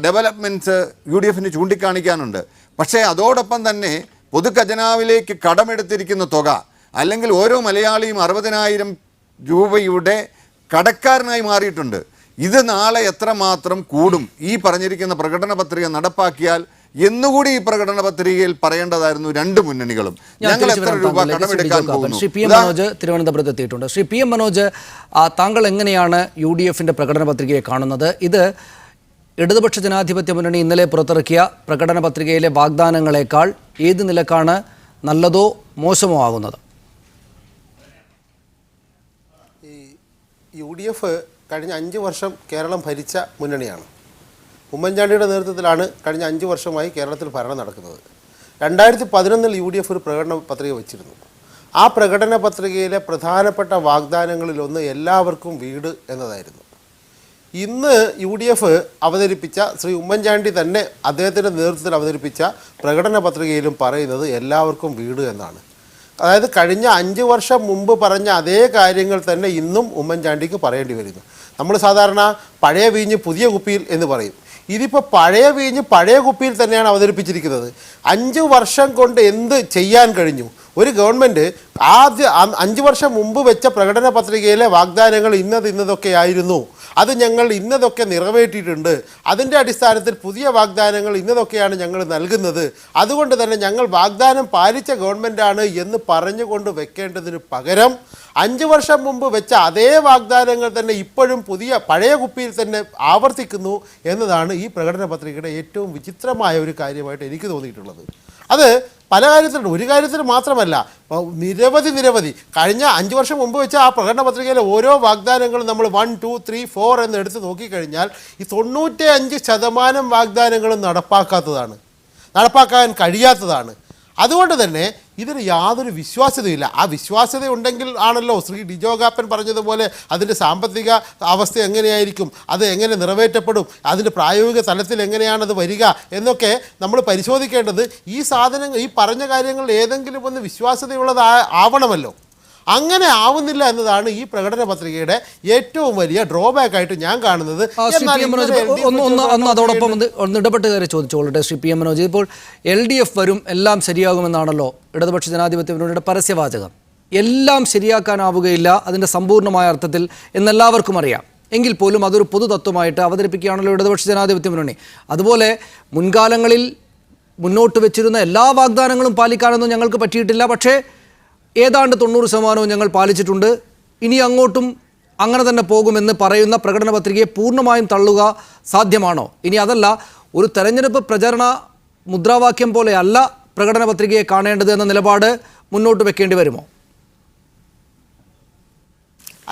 ഡെവലപ്മെൻറ്റ്സ് UDFിന് ചൂണ്ടിക്കാണിക്കാനുണ്ട്. പക്ഷേ അതോടൊപ്പം തന്നെ പൊതുഖജനാവിലേക്ക് കടമെടുത്തിരിക്കുന്ന തുക അല്ലെങ്കിൽ ഓരോ മലയാളിയും 60,000 രൂപയുടെ കടക്കാരനായി മാറിയിട്ടുണ്ട്. ഇത് നാളെ എത്രമാത്രം കൂടും ഈ പറഞ്ഞിരിക്കുന്ന പ്രകടന പത്രിക നടപ്പാക്കിയാൽ എന്നുകൂടി ഈ പ്രകടന പത്രികയിൽ പറയേണ്ടതായിരുന്നു രണ്ട് മുന്നണികളും. ഞങ്ങൾ എത്ര രൂപ കടമെടുക്കാൻ പോകുന്നു. ശ്രീ PM മനോജ് തിരുവനന്തപുരത്ത് എത്തിയിട്ടുണ്ട്. ശ്രീ PM മനോജ്, താങ്കൾ എങ്ങനെയാണ് UDFിൻ്റെ പ്രകടന പത്രികയെ കാണുന്നത്? ഇത് ഇടതുപക്ഷ ജനാധിപത്യ മുന്നണി ഇന്നലെ പുറത്തിറക്കിയ പ്രകടന പത്രികയിലെ വാഗ്ദാനങ്ങളെക്കാൾ ഏത് നിലക്കാണ് നല്ലതോ മോശമോ ആകുന്നത്? ഈ UDF കഴിഞ്ഞ 5 വർഷം കേരളം ഭരിച്ച മുന്നണിയാണ്. ഉമ്മൻചാണ്ടിയുടെ നേതൃത്വത്തിലാണ് കഴിഞ്ഞ 5 വർഷമായി കേരളത്തിൽ ഭരണം നടക്കുന്നത്. 2011 UDF ഒരു പ്രകടന പത്രിക വച്ചിരുന്നു. ആ പ്രകടന പത്രികയിലെ പ്രധാനപ്പെട്ട വാഗ്ദാനങ്ങളിലൊന്ന് എല്ലാവർക്കും വീട് എന്നതായിരുന്നു. ഇന്ന് UDF അവതരിപ്പിച്ച ശ്രീ ഉമ്മൻചാണ്ടി തന്നെ അദ്ദേഹത്തിൻ്റെ നേതൃത്വത്തിൽ അവതരിപ്പിച്ച പ്രകടന പത്രികയിലും പറയുന്നത് എല്ലാവർക്കും വീട് എന്നാണ്. അതായത് കഴിഞ്ഞ 5 വർഷം മുമ്പ് പറഞ്ഞ അതേ കാര്യങ്ങൾ തന്നെ ഇന്നും ഉമ്മൻചാണ്ടിക്ക് പറയേണ്ടി വരുന്നു. നമ്മൾ സാധാരണ പഴയ വീഞ്ഞ് പുതിയ കുപ്പിയിൽ എന്ന് പറയും. ഇതിപ്പോൾ പഴയ വീഞ്ഞ് പഴയ കുപ്പിയിൽ തന്നെയാണ് അവതരിപ്പിച്ചിരിക്കുന്നത്. 5 വർഷം കൊണ്ട് എന്ത് ചെയ്യാൻ കഴിഞ്ഞു? ഒരു ഗവൺമെൻറ് ആദ്യ 5 വർഷം മുമ്പ് വെച്ച പ്രകടന പത്രികയിലെ വാഗ്ദാനങ്ങൾ ഇന്നതൊക്കെ ആയിരുന്നു, അത് ഞങ്ങൾ ഇന്നതൊക്കെ നിറവേറ്റിയിട്ടുണ്ട്, അതിൻ്റെ അടിസ്ഥാനത്തിൽ പുതിയ വാഗ്ദാനങ്ങൾ ഇന്നതൊക്കെയാണ് ഞങ്ങൾ നൽകുന്നത്, അതുകൊണ്ട് തന്നെ ഞങ്ങൾ വാഗ്ദാനം പാലിച്ച ഗവൺമെൻറ്റാണ് എന്ന് പറഞ്ഞുകൊണ്ട് വെക്കേണ്ടതിന് പകരം 5 വർഷം മുമ്പ് വെച്ച അതേ വാഗ്ദാനങ്ങൾ തന്നെ ഇപ്പോഴും പഴയ കുപ്പിയിൽ തന്നെ ആവർത്തിക്കുന്നു എന്നതാണ് ഈ പ്രകടന പത്രികയുടെ ഏറ്റവും വിചിത്രമായ ഒരു കാര്യമായിട്ട് എനിക്ക് തോന്നിയിട്ടുള്ളത്. അത് പല കാര്യത്തിലുണ്ട്, ഒരു കാര്യത്തിൽ മാത്രമല്ല, നിരവധി കഴിഞ്ഞ 5 വർഷം മുമ്പ് വെച്ച ആ പ്രകടന പത്രികയിലെ ഓരോ വാഗ്ദാനങ്ങളും നമ്മൾ 1, 2, 3, 4 എന്ന് എടുത്ത് നോക്കിക്കഴിഞ്ഞാൽ ഈ 95% വാഗ്ദാനങ്ങളും നടപ്പാക്കാൻ കഴിയാത്തതാണ്. അതുകൊണ്ട് തന്നെ ഇതിന് യാതൊരു വിശ്വാസ്യതയില്ല. ആ വിശ്വാസ്യത ഉണ്ടെങ്കിൽ ആണല്ലോ ശ്രീ ഡിജോ കാപ്പൻ പറഞ്ഞതുപോലെ അതിൻ്റെ സാമ്പത്തിക അവസ്ഥ എങ്ങനെയായിരിക്കും, അത് എങ്ങനെ നിറവേറ്റപ്പെടും, അതിൻ്റെ പ്രായോഗിക തലത്തിൽ എങ്ങനെയാണത് വരിക എന്നൊക്കെ നമ്മൾ പരിശോധിക്കേണ്ടത്. ഈ പറഞ്ഞ കാര്യങ്ങളിൽ ഏതെങ്കിലും ഒന്ന് വിശ്വാസ്യതയുള്ളത് ആവണമല്ലോ. അങ്ങനെ ആവുന്നില്ല എന്നതാണ് ഈ പ്രകടന പത്രികയുടെ ഏറ്റവും വലിയ ഡ്രോബാക്ക് ആയിട്ട് ഞാൻ കാണുന്നത്. അതോടൊപ്പം ഒന്ന് ഇടപെട്ട് കയറി ചോദിച്ചോളട്ടെ ശ്രീ PM മനോജ്, ഇപ്പോൾ LDF വരും, എല്ലാം ശരിയാകുമെന്നാണല്ലോ ഇടതുപക്ഷ ജനാധിപത്യ മുന്നണിയുടെ പരസ്യവാചകം. എല്ലാം ശരിയാക്കാനാവുകയില്ല അതിൻ്റെ സമ്പൂർണ്ണമായ അർത്ഥത്തിൽ എന്നെല്ലാവർക്കും അറിയാം. എങ്കിൽ പോലും അതൊരു പൊതുതത്വമായിട്ട് അവതരിപ്പിക്കുകയാണല്ലോ ഇടതുപക്ഷ ജനാധിപത്യ മുന്നണി. അതുപോലെ മുൻകാലങ്ങളിൽ മുന്നോട്ട് വെച്ചിരുന്ന എല്ലാ വാഗ്ദാനങ്ങളും പാലിക്കാനൊന്നും ഞങ്ങൾക്ക് പറ്റിയിട്ടില്ല, പക്ഷേ ഏതാണ്ട് 90% ഞങ്ങൾ പാലിച്ചിട്ടുണ്ട്, ഇനി അങ്ങോട്ടും അങ്ങനെ തന്നെ പോകുമെന്ന് പറയുന്ന പ്രകടന പത്രികയെ പൂർണ്ണമായും തള്ളുക സാധ്യമാണോ? ഇനി അതല്ല, ഒരു തെരഞ്ഞെടുപ്പ് പ്രചരണ മുദ്രാവാക്യം പോലെയല്ല പ്രകടന പത്രികയെ കാണേണ്ടത് എന്ന നിലപാട് മുന്നോട്ട് വെക്കേണ്ടി വരുമോ?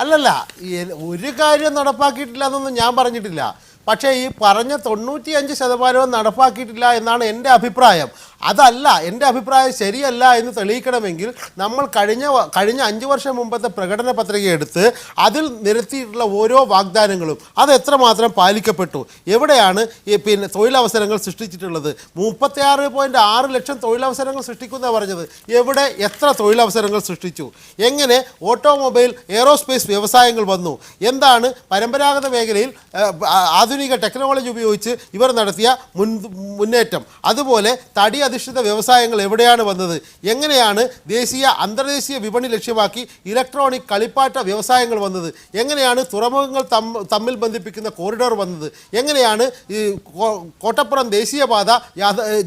അല്ലല്ല, ഒരു കാര്യം നടപ്പാക്കിയിട്ടില്ല എന്നൊന്നും ഞാൻ പറഞ്ഞിട്ടില്ല. പക്ഷേ ഈ പറഞ്ഞ 95% നടപ്പാക്കിയിട്ടില്ല എന്നാണ് എൻ്റെ അഭിപ്രായം. അതല്ല, എൻ്റെ അഭിപ്രായം ശരിയല്ല എന്ന് തെളിയിക്കണമെങ്കിൽ നമ്മൾ കഴിഞ്ഞ 5 വർഷം മുമ്പത്തെ പ്രകടന പത്രിക എടുത്ത് അതിൽ നിരത്തിയിട്ടുള്ള ഓരോ വാഗ്ദാനങ്ങളും അത് എത്രമാത്രം പാലിക്കപ്പെട്ടു, എവിടെയാണ് തൊഴിലവസരങ്ങൾ സൃഷ്ടിച്ചിട്ടുള്ളത്. 36.6 ലക്ഷം തൊഴിലവസരങ്ങൾ സൃഷ്ടിക്കുന്നതാണ് പറഞ്ഞത്. എത്ര തൊഴിലവസരങ്ങൾ സൃഷ്ടിച്ചു, എങ്ങനെ ഓട്ടോമൊബൈൽ എയറോസ്പേസ് വ്യവസായങ്ങൾ വന്നു, എന്താണ് പരമ്പരാഗത മേഖലയിൽ ആധുനിക ടെക്നോളജി ഉപയോഗിച്ച് ഇവർ നടത്തിയ മുന്നേറ്റം, അതുപോലെ തടി അധിഷ്ഠിത വ്യവസായങ്ങൾ എവിടെയാണ് വന്നത്, എങ്ങനെയാണ് അന്തർദേശീയ വിപണി ലക്ഷ്യമാക്കി ഇലക്ട്രോണിക് കളിപ്പാട്ട വ്യവസായങ്ങൾ വന്നത്, എങ്ങനെയാണ് തുറമുഖങ്ങൾ തമ്മിൽ ബന്ധിപ്പിക്കുന്ന കോറിഡോർ വന്നത്, എങ്ങനെയാണ് ഈ കോട്ടപ്പുറം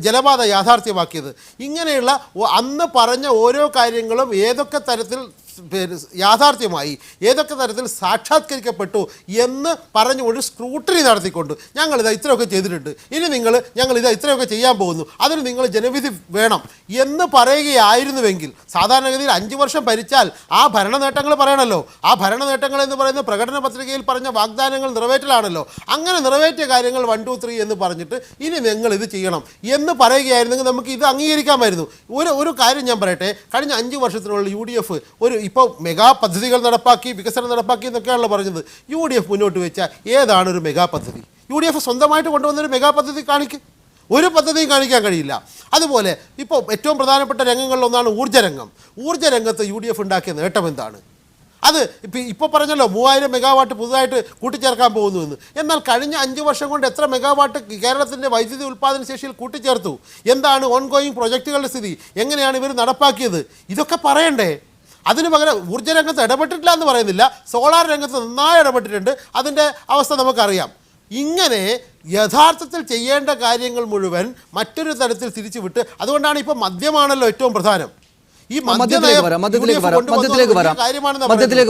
ജലപാത യാഥാർത്ഥ്യമാക്കിയത്. ഇങ്ങനെയുള്ള അന്ന് പറഞ്ഞ ഓരോ കാര്യങ്ങളും ഏതൊക്കെ തരത്തിൽ യാഥാർത്ഥ്യമായി, ഏതൊക്കെ തരത്തിൽ സാക്ഷാത്കരിക്കപ്പെട്ടു എന്ന് പറഞ്ഞ് ഒരു സ്ക്രൂട്ടനി നടത്തിക്കൊണ്ട് ഞങ്ങളിത് ഇത്രയൊക്കെ ചെയ്തിട്ടുണ്ട്, ഇനി ഞങ്ങളിത് ഇത്രയൊക്കെ ചെയ്യാൻ പോകുന്നു, അതിന് നിങ്ങൾ ജനവിധി വേണം എന്ന് പറയുകയായിരുന്നുവെങ്കിൽ, സാധാരണഗതിയിൽ 5 വർഷം ഭരിച്ചാൽ ആ ഭരണ നേട്ടങ്ങൾ പറയണമല്ലോ. ആ ഭരണ നേട്ടങ്ങൾ എന്ന് പറയുന്ന പ്രകടന പത്രികയിൽ പറഞ്ഞ വാഗ്ദാനങ്ങൾ നിറവേറ്റലാണല്ലോ. അങ്ങനെ നിറവേറ്റിയ കാര്യങ്ങൾ 1, 2, 3 എന്ന് പറഞ്ഞിട്ട് ഇനി നിങ്ങൾ ഇത് ചെയ്യണം എന്ന് പറയുകയായിരുന്നെങ്കിൽ നമുക്ക് ഇത് അംഗീകരിക്കാമായിരുന്നു. ഒരു കാര്യം ഞാൻ പറയട്ടെ, കഴിഞ്ഞ 5 വർഷത്തിനുള്ള UDF ഇപ്പോൾ മെഗാ പദ്ധതികൾ നടപ്പാക്കി, വികസനം നടപ്പാക്കി എന്നൊക്കെയാണല്ലോ പറഞ്ഞത്. UDF മുന്നോട്ട് വെച്ച ഏതാണ് ഒരു മെഗാ പദ്ധതി? UDF സ്വന്തമായിട്ട് കൊണ്ടുവന്നൊരു മെഗാ പദ്ധതി ഒരു പദ്ധതിയും കാണിക്കാൻ കഴിയില്ല. അതുപോലെ ഇപ്പോൾ ഏറ്റവും പ്രധാനപ്പെട്ട രംഗങ്ങളിലൊന്നാണ് ഊർജ്ജരംഗം. ഊർജ്ജരംഗത്ത് UDF ഉണ്ടാക്കിയ നേട്ടം എന്താണ്? അത് ഇപ്പോൾ പറഞ്ഞല്ലോ 3000 മെഗാവാട്ട് പുതുതായിട്ട് കൂട്ടിച്ചേർക്കാൻ പോകുന്നു എന്ന്. എന്നാൽ കഴിഞ്ഞ 5 വർഷം കൊണ്ട് എത്ര മെഗാവാട്ട് കേരളത്തിൻ്റെ വൈദ്യുതി ഉൽപ്പാദന ശേഷിയിൽ കൂട്ടിച്ചേർത്തു? എന്താണ് ഓൺഗോയിങ് പ്രൊജക്റ്റുകളുടെ സ്ഥിതി? എങ്ങനെയാണ് ഇവർ നടപ്പാക്കിയത്? ഇതൊക്കെ പറയണ്ടേ? അതിന് പകരം ഊർജ്ജരംഗത്ത് ഇടപെട്ടിട്ടില്ല എന്ന് പറയുന്നില്ല, സോളാർ രംഗത്ത് നന്നായി ഇടപെട്ടിട്ടുണ്ട്, അതിൻ്റെ അവസ്ഥ നമുക്കറിയാം. ഇങ്ങനെ യഥാർത്ഥത്തിൽ ചെയ്യേണ്ട കാര്യങ്ങൾ മുഴുവൻ മറ്റൊരു തരത്തിൽ തിരിച്ചുവിട്ട്, അതുകൊണ്ടാണ് ഇപ്പോൾ മദ്യമാണല്ലോ ഏറ്റവും പ്രധാനം. ഈ മധ്യത്തിലേക്ക്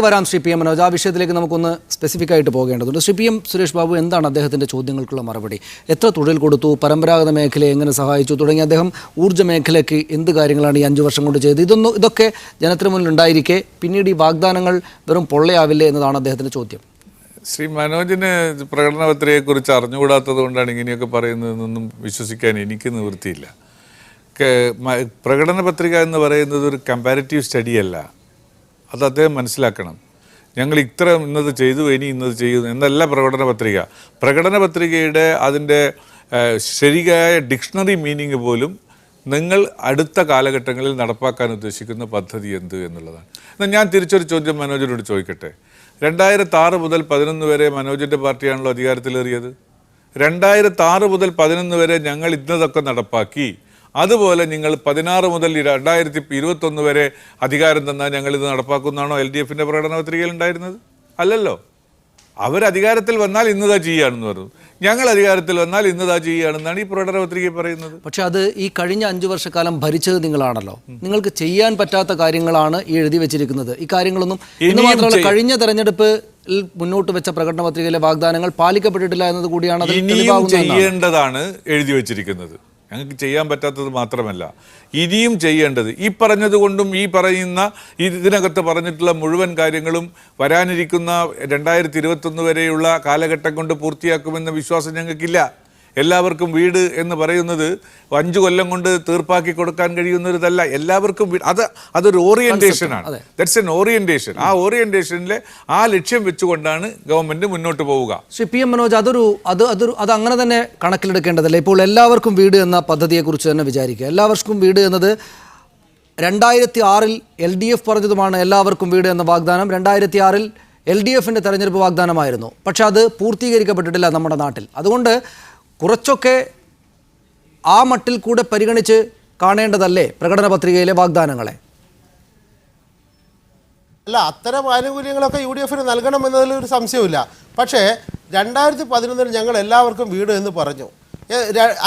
വരാം ശ്രീ PM മനോജ്. ആ വിഷയത്തിലേക്ക് നമുക്കൊന്ന് സ്പെസിഫിക് ആയിട്ട് പോകേണ്ടതുണ്ട്. ശ്രീ PM സുരേഷ് ബാബു, എന്താണ് അദ്ദേഹത്തിൻ്റെ ചോദ്യങ്ങൾക്കുള്ള മറുപടി? എത്ര തൊഴിൽ കൊടുത്തു, പരമ്പരാഗത മേഖലയെ എങ്ങനെ സഹായിച്ചു തുടങ്ങി അദ്ദേഹം ഊർജ്ജ മേഖലയ്ക്ക് എന്ത് കാര്യങ്ങളാണ് ഈ 5 വർഷം കൊണ്ട് ചെയ്തത്? ഇതൊക്കെ ജനത്തിന് മുന്നിൽ ഉണ്ടായിരിക്കെ പിന്നീട് ഈ വാഗ്ദാനങ്ങൾ വെറും പൊള്ളയാവില്ലേ എന്നതാണ് അദ്ദേഹത്തിൻ്റെ ചോദ്യം. ശ്രീ മനോജിന് പ്രകടന പത്രികയെക്കുറിച്ച് അറിഞ്ഞുകൂടാത്തത് കൊണ്ടാണ് ഇങ്ങനെയൊക്കെ പറയുന്നതെന്നൊന്നും വിശ്വസിക്കാൻ എനിക്ക് നിവൃത്തിയില്ല. പ്രകടന പത്രിക എന്ന് പറയുന്നത് ഒരു കമ്പാരിറ്റീവ് സ്റ്റഡിയല്ല, അത് അദ്ദേഹം മനസ്സിലാക്കണം. ഞങ്ങൾ ഇന്നത് ചെയ്തു, ഇനി ഇന്നത് ചെയ്യുന്നു എന്നല്ല പ്രകടന പത്രികയുടെ അതിൻ്റെ ശരിയായ ഡിക്ഷണറി മീനിങ് പോലും നിങ്ങൾ അടുത്ത കാലഘട്ടങ്ങളിൽ നടപ്പാക്കാൻ ഉദ്ദേശിക്കുന്ന പദ്ധതി എന്ത് എന്നുള്ളതാണ്. എന്നാൽ ഞാൻ തിരിച്ചൊരു ചോദ്യം മനോജിനോട് ചോദിക്കട്ടെ. 2006 മുതൽ 2011 വരെ മനോജിൻ്റെ പാർട്ടിയാണല്ലോ അധികാരത്തിലേറിയത്. 2006 മുതൽ 2011 വരെ ഞങ്ങൾ ഇന്നതൊക്കെ നടപ്പാക്കി, അതുപോലെ നിങ്ങൾ 16 മുതൽ 2021 വരെ അധികാരം തന്നാൽ ഞങ്ങളിത് നടപ്പാക്കുന്നതാണോ LDF പ്രകടന പത്രികയിൽ ഉണ്ടായിരുന്നത്? അല്ലല്ലോ. അവരധികാരത്തിൽ വന്നാൽ ഇന്നതാ ചെയ്യുകയാണെന്ന് പറഞ്ഞു. ഞങ്ങൾ അധികാരത്തിൽ വന്നാൽ ഇന്നതാ ചെയ്യുകയാണെന്നാണ് ഈ പ്രകടന പത്രികയിൽ പറയുന്നത്. പക്ഷെ അത് ഈ കഴിഞ്ഞ 5 വർഷക്കാലം ഭരിച്ചത് നിങ്ങളാണല്ലോ. നിങ്ങൾക്ക് ചെയ്യാൻ പറ്റാത്ത കാര്യങ്ങളാണ് ഈ എഴുതി വെച്ചിരിക്കുന്നത്. ഈ കാര്യങ്ങളൊന്നും ഇന്ന് മാത്രമല്ല, കഴിഞ്ഞ തെരഞ്ഞെടുപ്പ് മുന്നോട്ട് വെച്ച പ്രകടന പത്രികയിലെ വാഗ്ദാനങ്ങൾ പാലിക്കപ്പെട്ടിട്ടില്ല എന്നത് കൂടിയാണ് അതിൽ ഇനിയും തെളിവാകുന്നതെന്നാണ്. ചെയ്യേണ്ടതാണ് എഴുതി വെച്ചിരിക്കുന്നത്. ഞങ്ങൾക്ക് ചെയ്യാൻ പറ്റാത്തത് മാത്രമല്ല, ഇനിയും ചെയ്യേണ്ടത് ഈ പറഞ്ഞതുകൊണ്ടും ഈ പറയുന്ന ഇതിനകത്ത് പറഞ്ഞിട്ടുള്ള മുഴുവൻ കാര്യങ്ങളും വരാനിരിക്കുന്ന 2021 വരെയുള്ള കാലഘട്ടം കൊണ്ട് പൂർത്തിയാക്കുമെന്ന വിശ്വാസം ഞങ്ങൾക്കില്ല. എല്ലാവർക്കും വീട് എന്ന് പറയുന്നത് 5 കൊല്ലം കൊണ്ട് തീർപ്പാക്കി കൊടുക്കാൻ കഴിയുന്നതല്ല. എല്ലാവർക്കും വീട്, അതൊരു ഓറിയന്റേഷനാണ്. That's an orientation. ആ ഓറിയന്റേഷനിലെ ആ ലക്ഷ്യം വെച്ചുകൊണ്ടാണ് ഗവൺമെന്റ് മുന്നോട്ട് പോവുക. ശ്രീ PM മനോജ്, അത് അങ്ങനെ തന്നെ കണക്കിലെടുക്കേണ്ടതല്ലേ? ഇപ്പോൾ എല്ലാവർക്കും വീട് എന്ന പദ്ധതിയെക്കുറിച്ച് തന്നെ വിചാരിക്കുക. എല്ലാവർക്കും വീട് എന്നത് 2006 LDF പറഞ്ഞതുമാണ്. എല്ലാവർക്കും വീട് എന്ന വാഗ്ദാനം 2006 LDF തെരഞ്ഞെടുപ്പ് വാഗ്ദാനമായിരുന്നു. പക്ഷെ അത് പൂർത്തീകരിക്കപ്പെട്ടിട്ടില്ല നമ്മുടെ നാട്ടിൽ. അതുകൊണ്ട് കുറച്ചൊക്കെ ആ മട്ടിൽ കൂടെ പരിഗണിച്ച് കാണേണ്ടതല്ലേ പ്രകടന പത്രികയിലെ വാഗ്ദാനങ്ങളെ? അല്ല, അത്തരം ആനുകൂല്യങ്ങളൊക്കെ UDF നൽകണമെന്നതിൽ ഒരു സംശയമില്ല. പക്ഷേ 2011 ഞങ്ങൾ എല്ലാവർക്കും വീട് എന്ന് പറഞ്ഞു.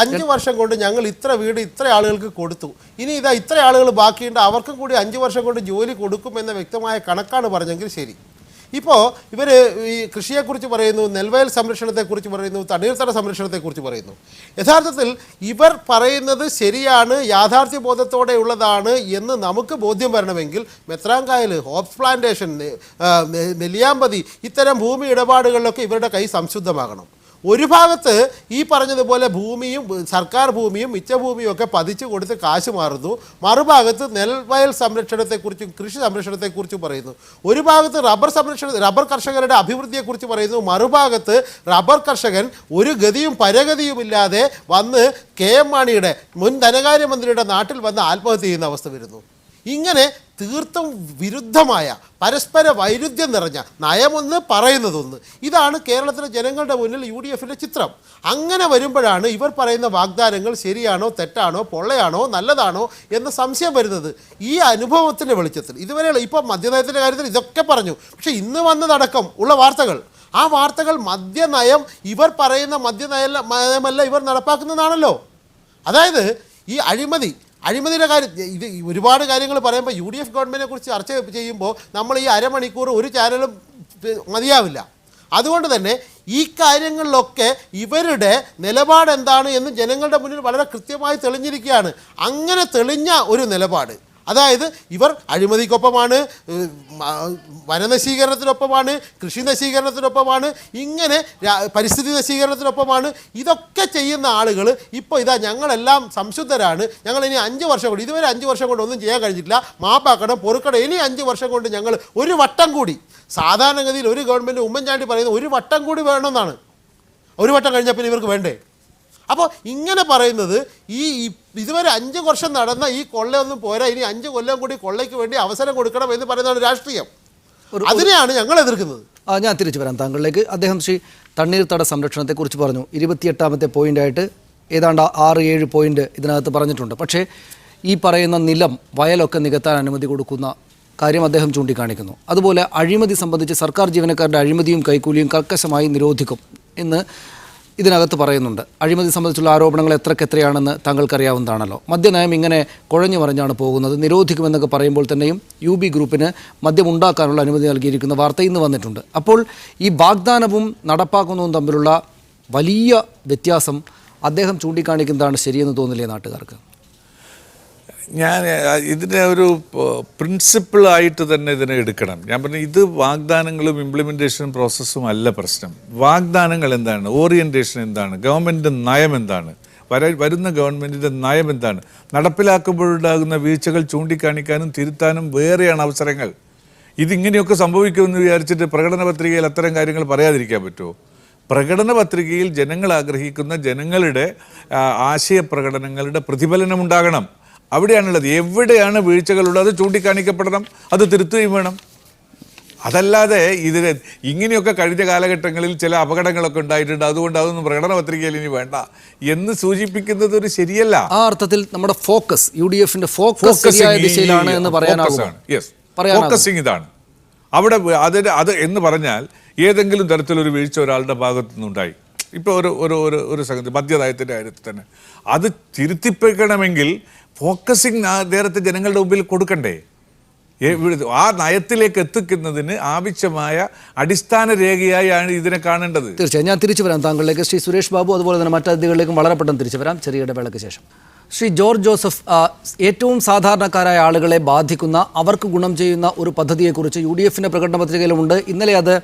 5 വർഷം കൊണ്ട് ഞങ്ങൾ ഇത്ര വീട് ഇത്ര ആളുകൾക്ക് കൊടുത്തു. ഇനി ഇതാ ഇത്ര ആളുകൾ ബാക്കിയുണ്ട്, അവർക്കും കൂടി 5 വർഷം കൊണ്ട് ജോലി കൊടുക്കുമെന്ന വ്യക്തമായ കണക്കാണ് പറഞ്ഞെങ്കിൽ ശരി. ഇപ്പോൾ ഇവർ ഈ കൃഷിയെക്കുറിച്ച് പറയുന്നു, നെൽവയൽ സംരക്ഷണത്തെക്കുറിച്ച് പറയുന്നു, തണ്ണീർത്തട സംരക്ഷണത്തെക്കുറിച്ച് പറയുന്നു. യഥാർത്ഥത്തിൽ ഇവർ പറയുന്നത് ശരിയാണ്, യാഥാർത്ഥ്യബോധത്തോടെയുള്ളതാണ് എന്ന് നമുക്ക് ബോധ്യം വരണമെങ്കിൽ മെത്രാങ്കായൽ, ഹോപ്സ് പ്ലാന്റേഷൻ, നെല്ലിയാമ്പതി ഇത്തരം ഭൂമി ഇടപാടുകളിലൊക്കെ ഇവരുടെ കൈ സംശുദ്ധമാകണം. ഒരു ഭാഗത്ത് ഈ പറഞ്ഞതുപോലെ ഭൂമിയും സർക്കാർ ഭൂമിയും മിച്ചഭൂമിയും ഒക്കെ പതിച്ചു കൊടുത്ത് കാശ് മാറുന്നു, മറുഭാഗത്ത് നെൽവയൽ സംരക്ഷണത്തെക്കുറിച്ചും കൃഷി സംരക്ഷണത്തെക്കുറിച്ചും പറയുന്നു. ഒരു ഭാഗത്ത് റബ്ബർ കർഷകരുടെ അഭിവൃദ്ധിയെക്കുറിച്ച് പറയുന്നു, മറുഭാഗത്ത് റബ്ബർ കർഷകൻ ഒരു ഗതിയും പരഗതിയുമില്ലാതെ വന്ന് KM മാണിയുടെ മുൻ ധനകാര്യമന്ത്രിയുടെ നാട്ടിൽ വന്ന് ആത്മഹത്യ ചെയ്യുന്ന അവസ്ഥ വരുന്നു. ഇങ്ങനെ തീർത്തും വിരുദ്ധമായ പരസ്പര വൈരുദ്ധ്യം നിറഞ്ഞ നയമൊന്ന് പറയുന്നതൊന്ന്, ഇതാണ് കേരളത്തിലെ ജനങ്ങളുടെ മുന്നിൽ UDF ചിത്രം. അങ്ങനെ വരുമ്പോഴാണ് ഇവർ പറയുന്ന വാഗ്ദാനങ്ങൾ ശരിയാണോ തെറ്റാണോ പൊള്ളയാണോ നല്ലതാണോ എന്ന സംശയം വരുന്നത്. ഈ അനുഭവത്തിൻ്റെ വെളിച്ചത്തിൽ ഇതുവരെയുള്ള ഇപ്പം മദ്യനയത്തിൻ്റെ കാര്യത്തിൽ ഇതൊക്കെ പറഞ്ഞു. പക്ഷേ ഇന്ന് വന്നതടക്കം ഉള്ള വാർത്തകൾ, ആ വാർത്തകൾ മദ്യനയം ഇവർ പറയുന്ന മദ്യനയമല്ല ഇവർ നടപ്പാക്കുന്നതാണല്ലോ. അതായത് ഈ അഴിമതിയുടെ കാര്യം, ഇത് ഒരുപാട് കാര്യങ്ങൾ പറയുമ്പോൾ UDF ഗവൺമെൻറ്റിനെ കുറിച്ച് ചർച്ച ചെയ്യുമ്പോൾ നമ്മൾ ഈ അരമണിക്കൂർ ഒരു ചാനലും മതിയാവില്ല. അതുകൊണ്ട് തന്നെ ഈ കാര്യങ്ങളിലൊക്കെ ഇവരുടെ നിലപാട് എന്താണ് എന്ന് ജനങ്ങളുടെ മുന്നിൽ വളരെ കൃത്യമായി തെളിഞ്ഞിരിക്കുകയാണ്. അങ്ങനെ തെളിഞ്ഞ ഒരു നിലപാട്, അതായത് ഇവർ അഴിമതിക്കൊപ്പമാണ്, വനനശീകരണത്തിനൊപ്പമാണ്, കൃഷി നശീകരണത്തിനൊപ്പമാണ്, ഇങ്ങനെ പരിസ്ഥിതി നശീകരണത്തിനൊപ്പമാണ്. ഇതൊക്കെ ചെയ്യുന്ന ആളുകൾ ഇപ്പോൾ ഇതാ ഞങ്ങളെല്ലാം സംശുദ്ധരാണ്, ഞങ്ങൾ ഇനി 5 വർഷം കൊണ്ട്, ഇതുവരെ 5 വർഷം കൊണ്ട് ഒന്നും ചെയ്യാൻ കഴിഞ്ഞിട്ടില്ല, മാപ്പാക്കണം, പൊറുക്കണം, ഇനി 5 വർഷം കൊണ്ട് ഞങ്ങൾ ഒരു വട്ടം കൂടി, സാധാരണഗതിയിൽ ഒരു ഗവൺമെൻറ് ഉമ്മൻചാണ്ടി പറയുന്നത് ഒരു വട്ടം കൂടി വേണമെന്നാണ്. ഒരു വട്ടം കഴിഞ്ഞാൽ പിന്നെ ഇവർക്ക് വേണ്ടേ? അപ്പോൾ ഇങ്ങനെ പറയുന്നത് ഈ ഇതുവരെ 5 വർഷം നടന്ന ഈ കൊള്ളയൊന്നും പോരാ, ഇനി 5 കൊല്ലം കൂടി കൊള്ളയ്ക്ക് വേണ്ടി അവസരം കൊടുക്കണം എന്ന് പറയുന്നതാണ് രാഷ്ട്രീയം. അതിനെയാണ് ഞങ്ങൾ എതിർക്കുന്നത്. ഞാൻ തിരിച്ചു വരാം താങ്കളിലേക്ക്. അദ്ദേഹം ശ്രീ തണ്ണീർത്തട സംരക്ഷണത്തെക്കുറിച്ച് പറഞ്ഞു. 28ാമത്തെ പോയിൻ്റായിട്ട് ഏതാണ്ട് 6-7 പോയിൻ്റ് ഇതിനകത്ത് പറഞ്ഞിട്ടുണ്ട്. പക്ഷേ ഈ പറയുന്ന നിലം, വയലൊക്കെ നികത്താൻ അനുമതി കൊടുക്കുന്ന കാര്യം അദ്ദേഹം ചൂണ്ടിക്കാണിക്കുന്നു. അതുപോലെ അഴിമതി സംബന്ധിച്ച് സർക്കാർ ജീവനക്കാരുടെ അഴിമതിയും കൈക്കൂലിയും കർക്കശമായി നിരോധിക്കും എന്ന് ഇതിനകത്ത് പറയുന്നുണ്ട്. അഴിമതി സംബന്ധിച്ചുള്ള ആരോപണങ്ങൾ എത്രയാണെന്ന് താങ്കൾക്കറിയാവുന്നതാണല്ലോ. മദ്യനയം ഇങ്ങനെ കുഴഞ്ഞു മറിഞ്ഞാണ് പോകുന്നത്. നിരോധിക്കുമെന്നൊക്കെ പറയുമ്പോൾ തന്നെയും UB ഗ്രൂപ്പിന് മദ്യമുണ്ടാക്കാനുള്ള അനുമതി നൽകിയിരിക്കുന്ന വാർത്ത ഇന്ന് വന്നിട്ടുണ്ട്. അപ്പോൾ ഈ വാഗ്ദാനവും നടപ്പാക്കുന്നതും തമ്മിലുള്ള വലിയ വ്യത്യാസം അദ്ദേഹം ചൂണ്ടിക്കാണിക്കുന്നതാണ് ശരിയെന്ന് തോന്നില്ലേ നാട്ടുകാർക്ക്? ഞാൻ ഇതിനെ ഒരു പ്രിൻസിപ്പിളായിട്ട് തന്നെ ഇതിനെ എടുക്കണം. ഞാൻ പറഞ്ഞു, ഇത് വാഗ്ദാനങ്ങളും ഇംപ്ലിമെൻറ്റേഷൻ പ്രോസസ്സും അല്ല പ്രശ്നം. വാഗ്ദാനങ്ങൾ എന്താണ്, ഓറിയൻറ്റേഷൻ എന്താണ്, ഗവൺമെൻറ്റിൻ്റെ നയം എന്താണ്, വരുന്ന ഗവൺമെൻറ്റിൻ്റെ നയം എന്താണ്, നടപ്പിലാക്കുമ്പോഴുണ്ടാകുന്ന വീഴ്ചകൾ ചൂണ്ടിക്കാണിക്കാനും തിരുത്താനും വേറെയാണ് അവസരങ്ങൾ. ഇതിങ്ങനെയൊക്കെ സംഭവിക്കുമെന്ന് വിചാരിച്ചിട്ട് പ്രകടന പത്രികയിൽ അത്തരം കാര്യങ്ങൾ പറയാതിരിക്കാൻ പറ്റുമോ? പ്രകടന പത്രികയിൽ ജനങ്ങൾ ആഗ്രഹിക്കുന്ന ജനങ്ങളുടെ ആശയപ്രകടനങ്ങളുടെ പ്രതിഫലനമുണ്ടാകണം. അവിടെയാണുള്ളത്. എവിടെയാണ് വീഴ്ചകളുള്ളത് അത് ചൂണ്ടിക്കാണിക്കപ്പെടണം, അത് തിരുത്തുകയും വേണം. അതല്ലാതെ ഇതിന് ഇങ്ങനെയൊക്കെ കഴിഞ്ഞ കാലഘട്ടങ്ങളിൽ ചില അപകടങ്ങളൊക്കെ ഉണ്ടായിട്ടുണ്ട്, അതുകൊണ്ട് അതൊന്നും പ്രകടന പത്രികയിൽ ഇനി വേണ്ട എന്ന് സൂചിപ്പിക്കുന്നത് ഒരു ശരിയല്ല. ആ അർത്ഥത്തിൽ നമ്മുടെ ഫോക്കസ് UDFന്റെ ഫോക്കസ് ശരിയായ ദിശയിലാണ് എന്ന് പറയാനാകുമോ? ഫോക്കസിങ് ഇതാണ് അവിടെ അത് എന്ന് പറഞ്ഞാൽ ഏതെങ്കിലും തരത്തിലൊരു വീഴ്ച ഒരാളുടെ ഭാഗത്തു നിന്നുണ്ടായി, ഇപ്പോൾ ഒരു സംഗതി മദ്യനയത്തിൻ്റെ കാര്യത്തിൽ തന്നെ അത് തിരുത്തിപ്പിക്കണമെങ്കിൽ ഫോക്കസിങ് നേരത്തെ ജനങ്ങളുടെ മുമ്പിൽ കൊടുക്കണ്ടേ? ആ നയത്തിലേക്ക് എത്തിക്കുന്നതിന് ആവശ്യമായ അടിസ്ഥാന രേഖയായാണ് ഇതിനെ കാണേണ്ടത്. തീർച്ചയായും ഞാൻ തിരിച്ചു വരാം താങ്കളിലേക്ക്. ശ്രീ സുരേഷ് ബാബു അതുപോലെ തന്നെ മറ്റതിഥികളിലേക്കും വളരെ പെട്ടെന്ന് തിരിച്ചു വരാം ചെറിയ ഇടവേളയ്ക്ക് ശേഷം. ശ്രീ ജോർജ് ജോസഫ്, ഏറ്റവും സാധാരണക്കാരായ ആളുകളെ ബാധിക്കുന്ന അവർക്ക് ഗുണം ചെയ്യുന്ന ഒരു പദ്ധതിയെക്കുറിച്ച് UDFന്റെ പ്രകടന പത്രികയിലുമുണ്ട്. ഇന്നലെ അത്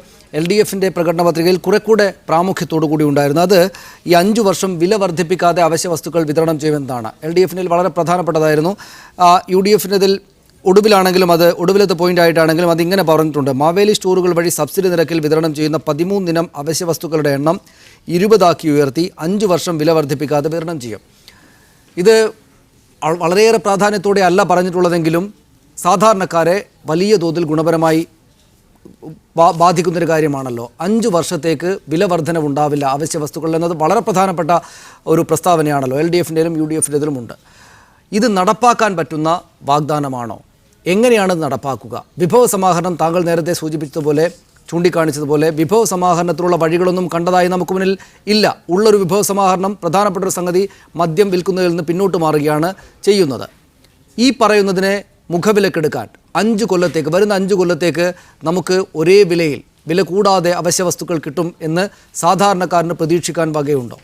LDFന്റെ പ്രകടന പത്രികയിൽ കുറെക്കൂടെ പ്രാമുഖ്യത്തോടു കൂടി ഉണ്ടായിരുന്നു. അത് ഈ 5 വർഷം വില വർദ്ധിപ്പിക്കാതെ അവശ്യ വസ്തുക്കൾ വിതരണം ചെയ്യുമെന്നതാണ്. LDFന്റെ വളരെ പ്രധാനപ്പെട്ടതായിരുന്നു. UDFിനതിൽ ഒടുവിലത്തെ പോയിന്റ് ആയിട്ടാണെങ്കിലും അതിങ്ങനെ പറഞ്ഞിട്ടുണ്ട്: മാവേലി സ്റ്റോറുകൾ വഴി സബ്സിഡി നിരക്കിൽ വിതരണം ചെയ്യുന്ന 13 ഇനം അവശ്യ വസ്തുക്കളുടെ എണ്ണം 20 ഉയർത്തി 5 വർഷം വില വർദ്ധിപ്പിക്കാതെ വിതരണം ചെയ്യും. ഇത് വളരെയേറെ പ്രാധാന്യത്തോടെ അല്ല പറഞ്ഞിട്ടുള്ളതെങ്കിലും സാധാരണക്കാരെ വലിയ തോതിൽ ഗുണപരമായി ബാധിക്കുന്നൊരു കാര്യമാണല്ലോ. 5 വർഷത്തേക്ക് വില വർധനവുണ്ടാവില്ല അവശ്യ വസ്തുക്കൾ എന്നത് വളരെ പ്രധാനപ്പെട്ട ഒരു പ്രസ്താവനയാണല്ലോ. LDFൻ്റെയിലും UDFൻ്റെതിലും ഉണ്ട്. ഇത് നടപ്പാക്കാൻ പറ്റുന്ന വാഗ്ദാനമാണോ? എങ്ങനെയാണ് നടപ്പാക്കുക? വിഭവ സമാഹരണം താങ്കൾ നേരത്തെ സൂചിപ്പിച്ചതുപോലെ ചൂണ്ടിക്കാണിച്ചതുപോലെ വിഭവ സമാഹരണത്തിലുള്ള വഴികളൊന്നും കണ്ടതായി നമുക്ക് മുന്നിൽ ഇല്ല. ഉള്ളൊരു വിഭവ സമാഹരണം പ്രധാനപ്പെട്ട ഒരു സംഗതി മദ്യം വിൽക്കുന്നതിൽ നിന്ന് പിന്നോട്ട് മാറുകയാണ് ചെയ്യുന്നത്. ഈ പറയുന്നതിനെ മുഖവിലക്കെടുക്കാൻ 5 കൊല്ലത്തേക്ക് വരുന്ന 5 കൊല്ലത്തേക്ക് നമുക്ക് ഒരേ വില കൂടാതെ അവശ്യ വസ്തുക്കൾ കിട്ടും എന്ന് സാധാരണക്കാരന് പ്രതീക്ഷിക്കാൻ വകയുണ്ടോ?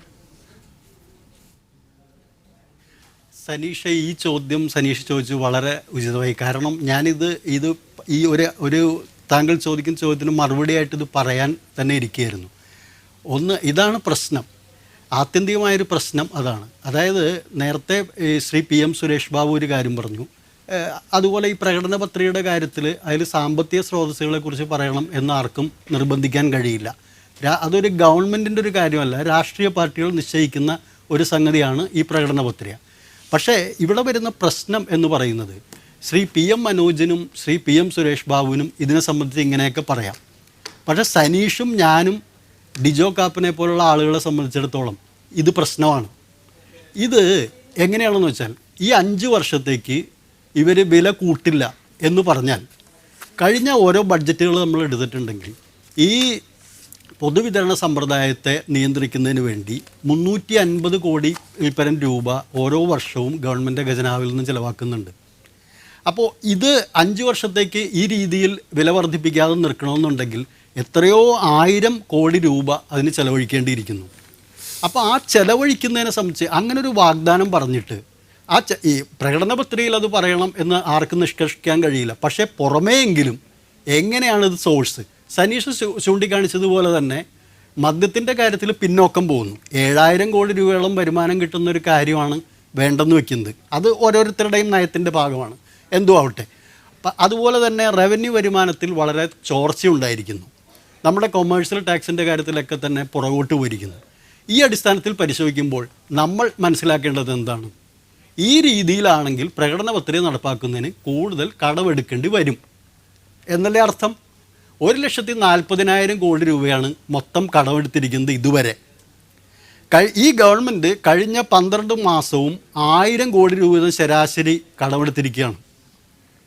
സനീഷ, ഈ ചോദ്യം സനീഷ് ചോദിച്ചു വളരെ ഉചിതമായി. കാരണം ഞാനിത് ഈ ഒരു താങ്കൾ ചോദിക്കുന്ന ചോദ്യത്തിന് മറുപടിയായിട്ട് ഇത് പറയാൻ തന്നെ ഇരിക്കുകയായിരുന്നു. ഒന്ന്, ഇതാണ് പ്രശ്നം, ആത്യന്തികമായൊരു പ്രശ്നം അതാണ്. അതായത് നേരത്തെ ശ്രീ PM സുരേഷ് ബാബു ഒരു കാര്യം പറഞ്ഞു. അതുപോലെ ഈ പ്രകടന പത്രികയുടെ കാര്യത്തിൽ അതിൽ സാമ്പത്തിക സ്രോതസ്സുകളെക്കുറിച്ച് പറയണം എന്ന് ആർക്കും നിർബന്ധിക്കാൻ കഴിയില്ല. അതൊരു ഗവൺമെൻറ്റിൻ്റെ ഒരു കാര്യമല്ല, രാഷ്ട്രീയ പാർട്ടികൾ നിശ്ചയിക്കുന്ന ഒരു സംഗതിയാണ് ഈ പ്രകടന പത്രിക. പക്ഷേ ഇവിടെ വരുന്ന പ്രശ്നം എന്ന് പറയുന്നത് ശ്രീ PM മനോജിനും ശ്രീ PM സുരേഷ് ബാബുവിനും ഇതിനെ സംബന്ധിച്ച് ഇങ്ങനെയൊക്കെ പറയാം. പക്ഷേ സനീഷും ഞാനും ഡിജോ കാപ്പനെ പോലുള്ള ആളുകളെ സംബന്ധിച്ചിടത്തോളം ഇത് പ്രശ്നമാണ്. ഇത് എങ്ങനെയാണെന്ന് വെച്ചാൽ ഈ 5 വർഷത്തേക്ക് ഇവർ വില കൂട്ടില്ല എന്ന് പറഞ്ഞാൽ കഴിഞ്ഞ ഓരോ ബഡ്ജറ്റുകൾ നമ്മൾ എടുത്തിട്ടുണ്ടെങ്കിൽ ഈ പൊതുവിതരണ സമ്പ്രദായത്തെ നിയന്ത്രിക്കുന്നതിന് വേണ്ടി 350 കോടി പരം രൂപ ഓരോ വർഷവും ഗവൺമെൻറ് ഖജനാവിൽ നിന്ന് ചിലവാക്കുന്നുണ്ട്. അപ്പോൾ ഇത് 5 വർഷത്തേക്ക് ഈ രീതിയിൽ വില വർദ്ധിപ്പിക്കാതെ നിൽക്കണമെന്നുണ്ടെങ്കിൽ എത്രയോ 1000 കോടി രൂപ അതിന് ചിലവഴിക്കേണ്ടിയിരിക്കുന്നു. അപ്പോൾ ആ ചിലവഴിക്കുന്നതിനെ സംബന്ധിച്ച് അങ്ങനെ ഒരു വാഗ്ദാനം പറഞ്ഞിട്ട് ഈ പ്രകടന പത്രികയിൽ അത് പറയണം എന്ന് ആർക്കും നിഷ്കർഷിക്കാൻ കഴിയില്ല. പക്ഷേ പുറമേയെങ്കിലും എങ്ങനെയാണിത് സോഴ്സ്? സനീഷ് ചൂണ്ടിക്കാണിച്ചതുപോലെ തന്നെ മദ്യത്തിൻ്റെ കാര്യത്തിൽ പിന്നോക്കം പോകുന്നു. 7000 കോടി രൂപയോളം വരുമാനം കിട്ടുന്ന ഒരു കാര്യമാണ് വേണ്ടെന്ന് വെക്കുന്നത്. അത് ഓരോരുത്തരുടെയും നയത്തിൻ്റെ ഭാഗമാണ്, എന്തോ ആവട്ടെ. അതുപോലെ തന്നെ റവന്യൂ വരുമാനത്തിൽ വളരെ ചോർച്ചയുണ്ടായിരിക്കുന്നു. നമ്മുടെ കൊമേഴ്സ്യൽ ടാക്സിൻ്റെ കാര്യത്തിലൊക്കെ തന്നെ പുറകോട്ട് പോയിരിക്കുന്നു. ഈ അടിസ്ഥാനത്തിൽ പരിശോധിക്കുമ്പോൾ നമ്മൾ മനസ്സിലാക്കേണ്ടത് എന്താണ്? ഈ രീതിയിലാണെങ്കിൽ പ്രകടന പത്രിക നടപ്പാക്കുന്നതിന് കൂടുതൽ കടമെടുക്കേണ്ടി വരും എന്നല്ലേ അർത്ഥം. 1,40,000 കോടി രൂപയാണ് മൊത്തം കടമെടുത്തിരിക്കുന്നത് ഇതുവരെ. ഈ ഗവൺമെൻറ് കഴിഞ്ഞ 12 മാസവും 1000 കോടി രൂപ വീതം ശരാശരി കടമെടുത്തിരിക്കുകയാണ്.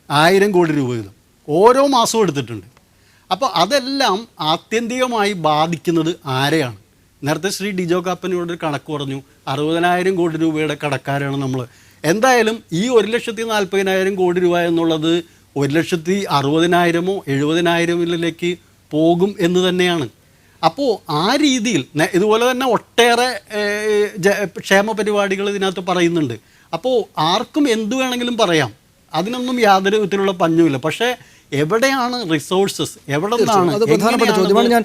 1000 കോടി രൂപ വീതം ഓരോ മാസവും എടുത്തിട്ടുണ്ട്. അപ്പോൾ അതെല്ലാം ആത്യന്തികമായി ബാധിക്കുന്നത് ആരെയാണ്? നേരത്തെ ശ്രീ ഡിജോ കാപ്പനോടൊരു കണക്ക് പറഞ്ഞു, 60,000 കോടി രൂപയുടെ കടക്കാരാണ് നമ്മൾ. എന്തായാലും ഈ 1,40,000 കോടി രൂപ എന്നുള്ളത് 1,60,000-ഓ 70,000-ലേക്ക് പോകും എന്ന് തന്നെയാണ്. അപ്പോൾ ആ രീതിയിൽ ഇതുപോലെ തന്നെ ഒട്ടേറെ ക്ഷേമ പരിപാടികൾ ഇതിനകത്ത് പറയുന്നുണ്ട്. അപ്പോൾ ആർക്കും എന്തു വേണമെങ്കിലും പറയാം, അതിനൊന്നും യാതൊരു വിധത്തിലുള്ള പഞ്ഞുമില്ല. പക്ഷേ എവിടെയാണ് റിസോഴ്സസ്, എവിടെ നിന്നാണ്? അത് പ്രധാനപ്പെട്ട ചോദ്യമാണ്. ഞാൻ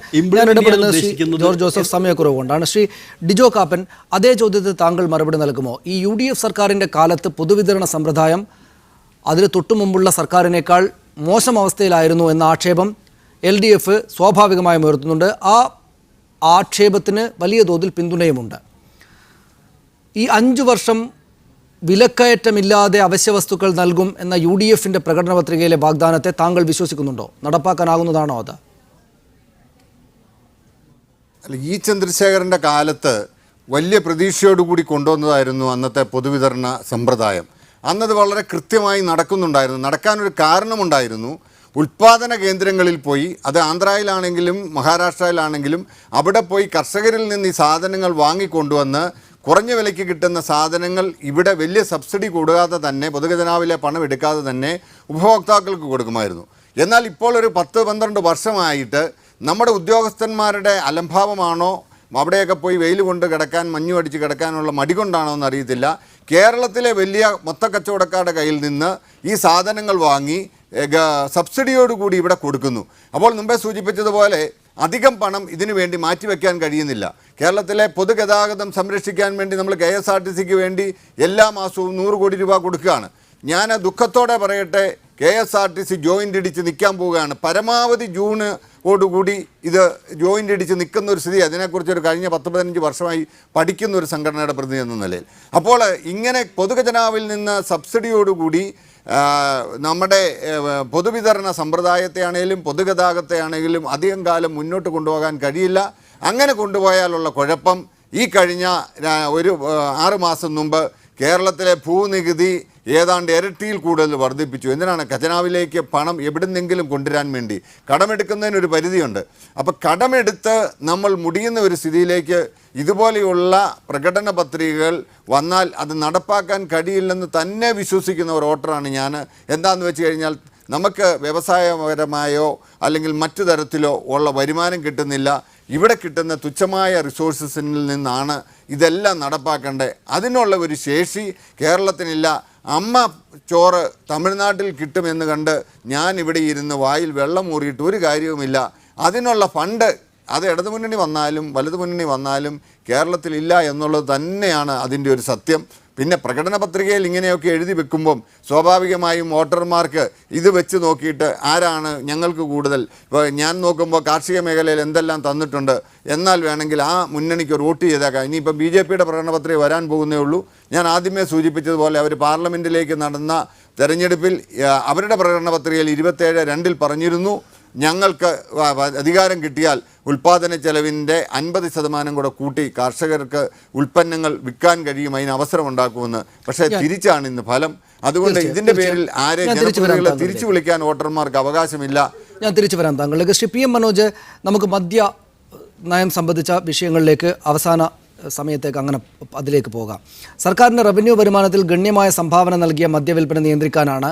ജോർജ് ജോസഫ് സമയക്കുറവുകൊണ്ടാണ്. ശ്രീ ഡിജോ കാപ്പൻ, അതേ ചോദ്യത്തിന് താങ്കൾ മറുപടി നൽകുമോ? ഈ UDF സർക്കാരിൻ്റെ കാലത്ത് പൊതുവിതരണ സമ്പ്രദായം അതിന് തൊട്ടു മുമ്പുള്ള സർക്കാരിനേക്കാൾ മോശം അവസ്ഥയിലായിരുന്നു എന്ന ആക്ഷേപം LDF സ്വാഭാവികമായും ഉയർത്തുന്നുണ്ട്. ആ ആക്ഷേപത്തിന് വലിയ തോതിൽ പിന്തുണയുമുണ്ട്. ഈ 5 വർഷം വിലക്കയറ്റമില്ലാതെ അവശ്യ വസ്തുക്കൾ നൽകും എന്ന UDFിൻ്റെ പ്രകടന പത്രികയിലെ വാഗ്ദാനത്തെ താങ്കൾ വിശ്വസിക്കുന്നുണ്ടോ? നടപ്പാക്കാനാകുന്നതാണോ അത്? അല്ല, ഇ ചന്ദ്രശേഖരൻ്റെ കാലത്ത് വലിയ പ്രതീക്ഷയോടുകൂടി കൊണ്ടുവന്നതായിരുന്നു അന്നത്തെ പൊതുവിതരണ സമ്പ്രദായം. അന്നത് വളരെ കൃത്യമായി നടക്കുന്നുണ്ടായിരുന്നു. നടക്കാനൊരു കാരണമുണ്ടായിരുന്നു. ഉൽപ്പാദന കേന്ദ്രങ്ങളിൽ പോയി, അത് ആന്ധ്രയിലാണെങ്കിലും മഹാരാഷ്ട്രയിലാണെങ്കിലും അവിടെ പോയി കർഷകരിൽ നിന്ന് ഈ സാധനങ്ങൾ വാങ്ങിക്കൊണ്ടുവന്ന് കുറഞ്ഞ വിലയ്ക്ക് കിട്ടുന്ന സാധനങ്ങൾ ഇവിടെ വലിയ സബ്സിഡി കൊടുക്കാതെ തന്നെ, പൊതുഖജനാവിലെ പണം എടുക്കാതെ തന്നെ ഉപഭോക്താക്കൾക്ക് കൊടുക്കുമായിരുന്നു. എന്നാൽ ഇപ്പോൾ ഒരു 10-12 വർഷമായിട്ട് നമ്മുടെ ഉദ്യോഗസ്ഥന്മാരുടെ അലംഭാവമാണോ, അവിടെയൊക്കെ പോയി വെയിൽ കൊണ്ട് കിടക്കാൻ, മഞ്ഞു അടിച്ച് കിടക്കാനുള്ള മടി കൊണ്ടാണോ എന്നറിയത്തില്ല, കേരളത്തിലെ വലിയ മൊത്തക്കച്ചവടക്കാരുടെ കയ്യിൽ നിന്ന് ഈ സാധനങ്ങൾ വാങ്ങി സബ്സിഡിയോടുകൂടി ഇവിടെ കൊടുക്കുന്നു. അപ്പോൾ മുമ്പേ സൂചിപ്പിച്ചതുപോലെ അധികം പണം ഇതിനു വേണ്ടി മാറ്റിവെക്കാൻ കഴിയുന്നില്ല. കേരളത്തിലെ പൊതുഗതാഗതം സംരക്ഷിക്കാൻ വേണ്ടി നമ്മൾ KSRTCക്ക് വേണ്ടി എല്ലാ മാസവും 100 കോടി രൂപ കൊടുക്കുകയാണ്. ഞാൻ ദുഃഖത്തോടെ പറയട്ടെ, KSRTC ജോയിൻ്റ് ഇടിച്ച് നിൽക്കാൻ പോവുകയാണ്. പരമാവധി ജൂണോടുകൂടി ഇത് ജോയിൻ്റ് ഇടിച്ച് നിൽക്കുന്ന ഒരു സ്ഥിതി, അതിനെക്കുറിച്ചൊരു കഴിഞ്ഞ 10-15 വർഷമായി പഠിക്കുന്ന ഒരു സംഘടനയുടെ പ്രതിനിധി എന്ന നിലയിൽ. അപ്പോൾ ഇങ്ങനെ പൊതുഖജനാവിൽ നിന്ന് സബ്സിഡിയോടുകൂടി നമ്മുടെ പൊതുവിതരണ സമ്പ്രദായത്തെ ആണെങ്കിലും പൊതുഗതാഗതത്തെ ആണെങ്കിലും അധികം കാലം മുന്നോട്ട് കൊണ്ടുപോകാൻ കഴിയില്ല. അങ്ങനെ കൊണ്ടുപോയാലുള്ള കുഴപ്പം, ഈ കഴിഞ്ഞ ഒരു 6 മാസം മുമ്പ് കേരളത്തിലെ ഭൂനികുതി ഏതാണ്ട് ഇരട്ടിയിൽ കൂടുതൽ വർദ്ധിപ്പിച്ചു. എന്തിനാണ്? ഖജനാവിലേക്ക് പണം എവിടുന്നെങ്കിലും കൊണ്ടുവരാൻ വേണ്ടി. കടമെടുക്കുന്നതിനൊരു പരിധിയുണ്ട്. അപ്പോൾ കടമെടുത്ത് നമ്മൾ മുടിയുന്ന ഒരു സ്ഥിതിയിലേക്ക് ഇതുപോലെയുള്ള പ്രകടന പത്രികകൾ വന്നാൽ അത് നടപ്പാക്കാൻ കഴിയില്ലെന്ന് തന്നെ വിശ്വസിക്കുന്ന ഒരു വോട്ടറാണ് ഞാൻ. എന്താണെന്ന് വെച്ച് കഴിഞ്ഞാൽ, നമുക്ക് വ്യവസായപരമായോ അല്ലെങ്കിൽ മറ്റു തരത്തിലോ ഉള്ള വരുമാനം കിട്ടുന്നില്ല. ഇവിടെ കിട്ടുന്ന തുച്ഛമായ റിസോഴ്സസിൽ നിന്നാണ് ഇതെല്ലാം നടപ്പാക്കേണ്ടത്. അതിനുള്ള ഒരു ശേഷി കേരളത്തിനില്ല. അമ്മ ചോറ് തമിഴ്നാട്ടിൽ കിട്ടുമെന്ന് കണ്ട് ഞാൻ ഇവിടെ ഇരുന്ന് വായിൽ വെള്ളം ഊറിയിട്ട് ഒരു കാര്യവുമില്ല. അതിനുള്ള ഫണ്ട് അത് ഇടതുമുന്നണി വന്നാലും വലതുമുന്നണി വന്നാലും കേരളത്തിലില്ല എന്നുള്ളത് തന്നെയാണ് അതിൻ്റെ ഒരു സത്യം. പിന്നെ പ്രകടന പത്രികയിൽ ഇങ്ങനെയൊക്കെ എഴുതി വെക്കുമ്പം സ്വാഭാവികമായും വോട്ടർമാർക്ക് ഇത് വെച്ച് നോക്കിയിട്ട് ആരാണ് ഞങ്ങൾക്ക് കൂടുതൽ, ഇപ്പോൾ ഞാൻ നോക്കുമ്പോൾ കാർഷിക മേഖലയിൽ എന്തെല്ലാം തന്നിട്ടുണ്ട്, എന്നാൽ വേണമെങ്കിൽ ആ മുന്നണിക്ക് ഒരു വോട്ട് ചെയ്തേക്കാം. ഇനിയിപ്പോൾ BJPയുടെ പ്രകടന പത്രിക വരാൻ പോകുന്നേ ഉള്ളൂ. ഞാൻ ആദ്യമേ സൂചിപ്പിച്ചതുപോലെ അവർ പാർലമെൻറ്റിലേക്ക് നടന്ന തെരഞ്ഞെടുപ്പിൽ അവരുടെ പ്രകടന പത്രികയിൽ 27(2) പറഞ്ഞിരുന്നു, ഞങ്ങൾക്ക് അധികാരം കിട്ടിയാൽ ഉൽപ്പാദന ചെലവിൻ്റെ 50% കൂടെ കൂട്ടി കർഷകർക്ക് ഉൽപ്പന്നങ്ങൾ വിൽക്കാൻ കഴിയും, അതിന് അവസരം ഉണ്ടാക്കുമെന്ന്. പക്ഷേ തിരിച്ചാണ് ഇന്ന് ഫലം. അതുകൊണ്ട് ഇതിൻ്റെ പേരിൽ ആരെ ജനപ്രതിനിധികളെ തിരിച്ചു വിളിക്കാൻ വോട്ടർമാർക്ക് അവകാശമില്ല. ഞാൻ തിരിച്ചു വരാം താങ്കളിലേക്ക്. ശ്രീ PM മനോജ്, നമുക്ക് മദ്യ നയം സംബന്ധിച്ച വിഷയങ്ങളിലേക്ക് അവസാന സമയത്തേക്ക് അങ്ങനെ അതിലേക്ക് പോകാം. സർക്കാരിൻ്റെ റവന്യൂ വരുമാനത്തിൽ ഗണ്യമായ സംഭാവന നൽകിയ മദ്യവിൽപ്പന നിയന്ത്രിക്കാനാണ്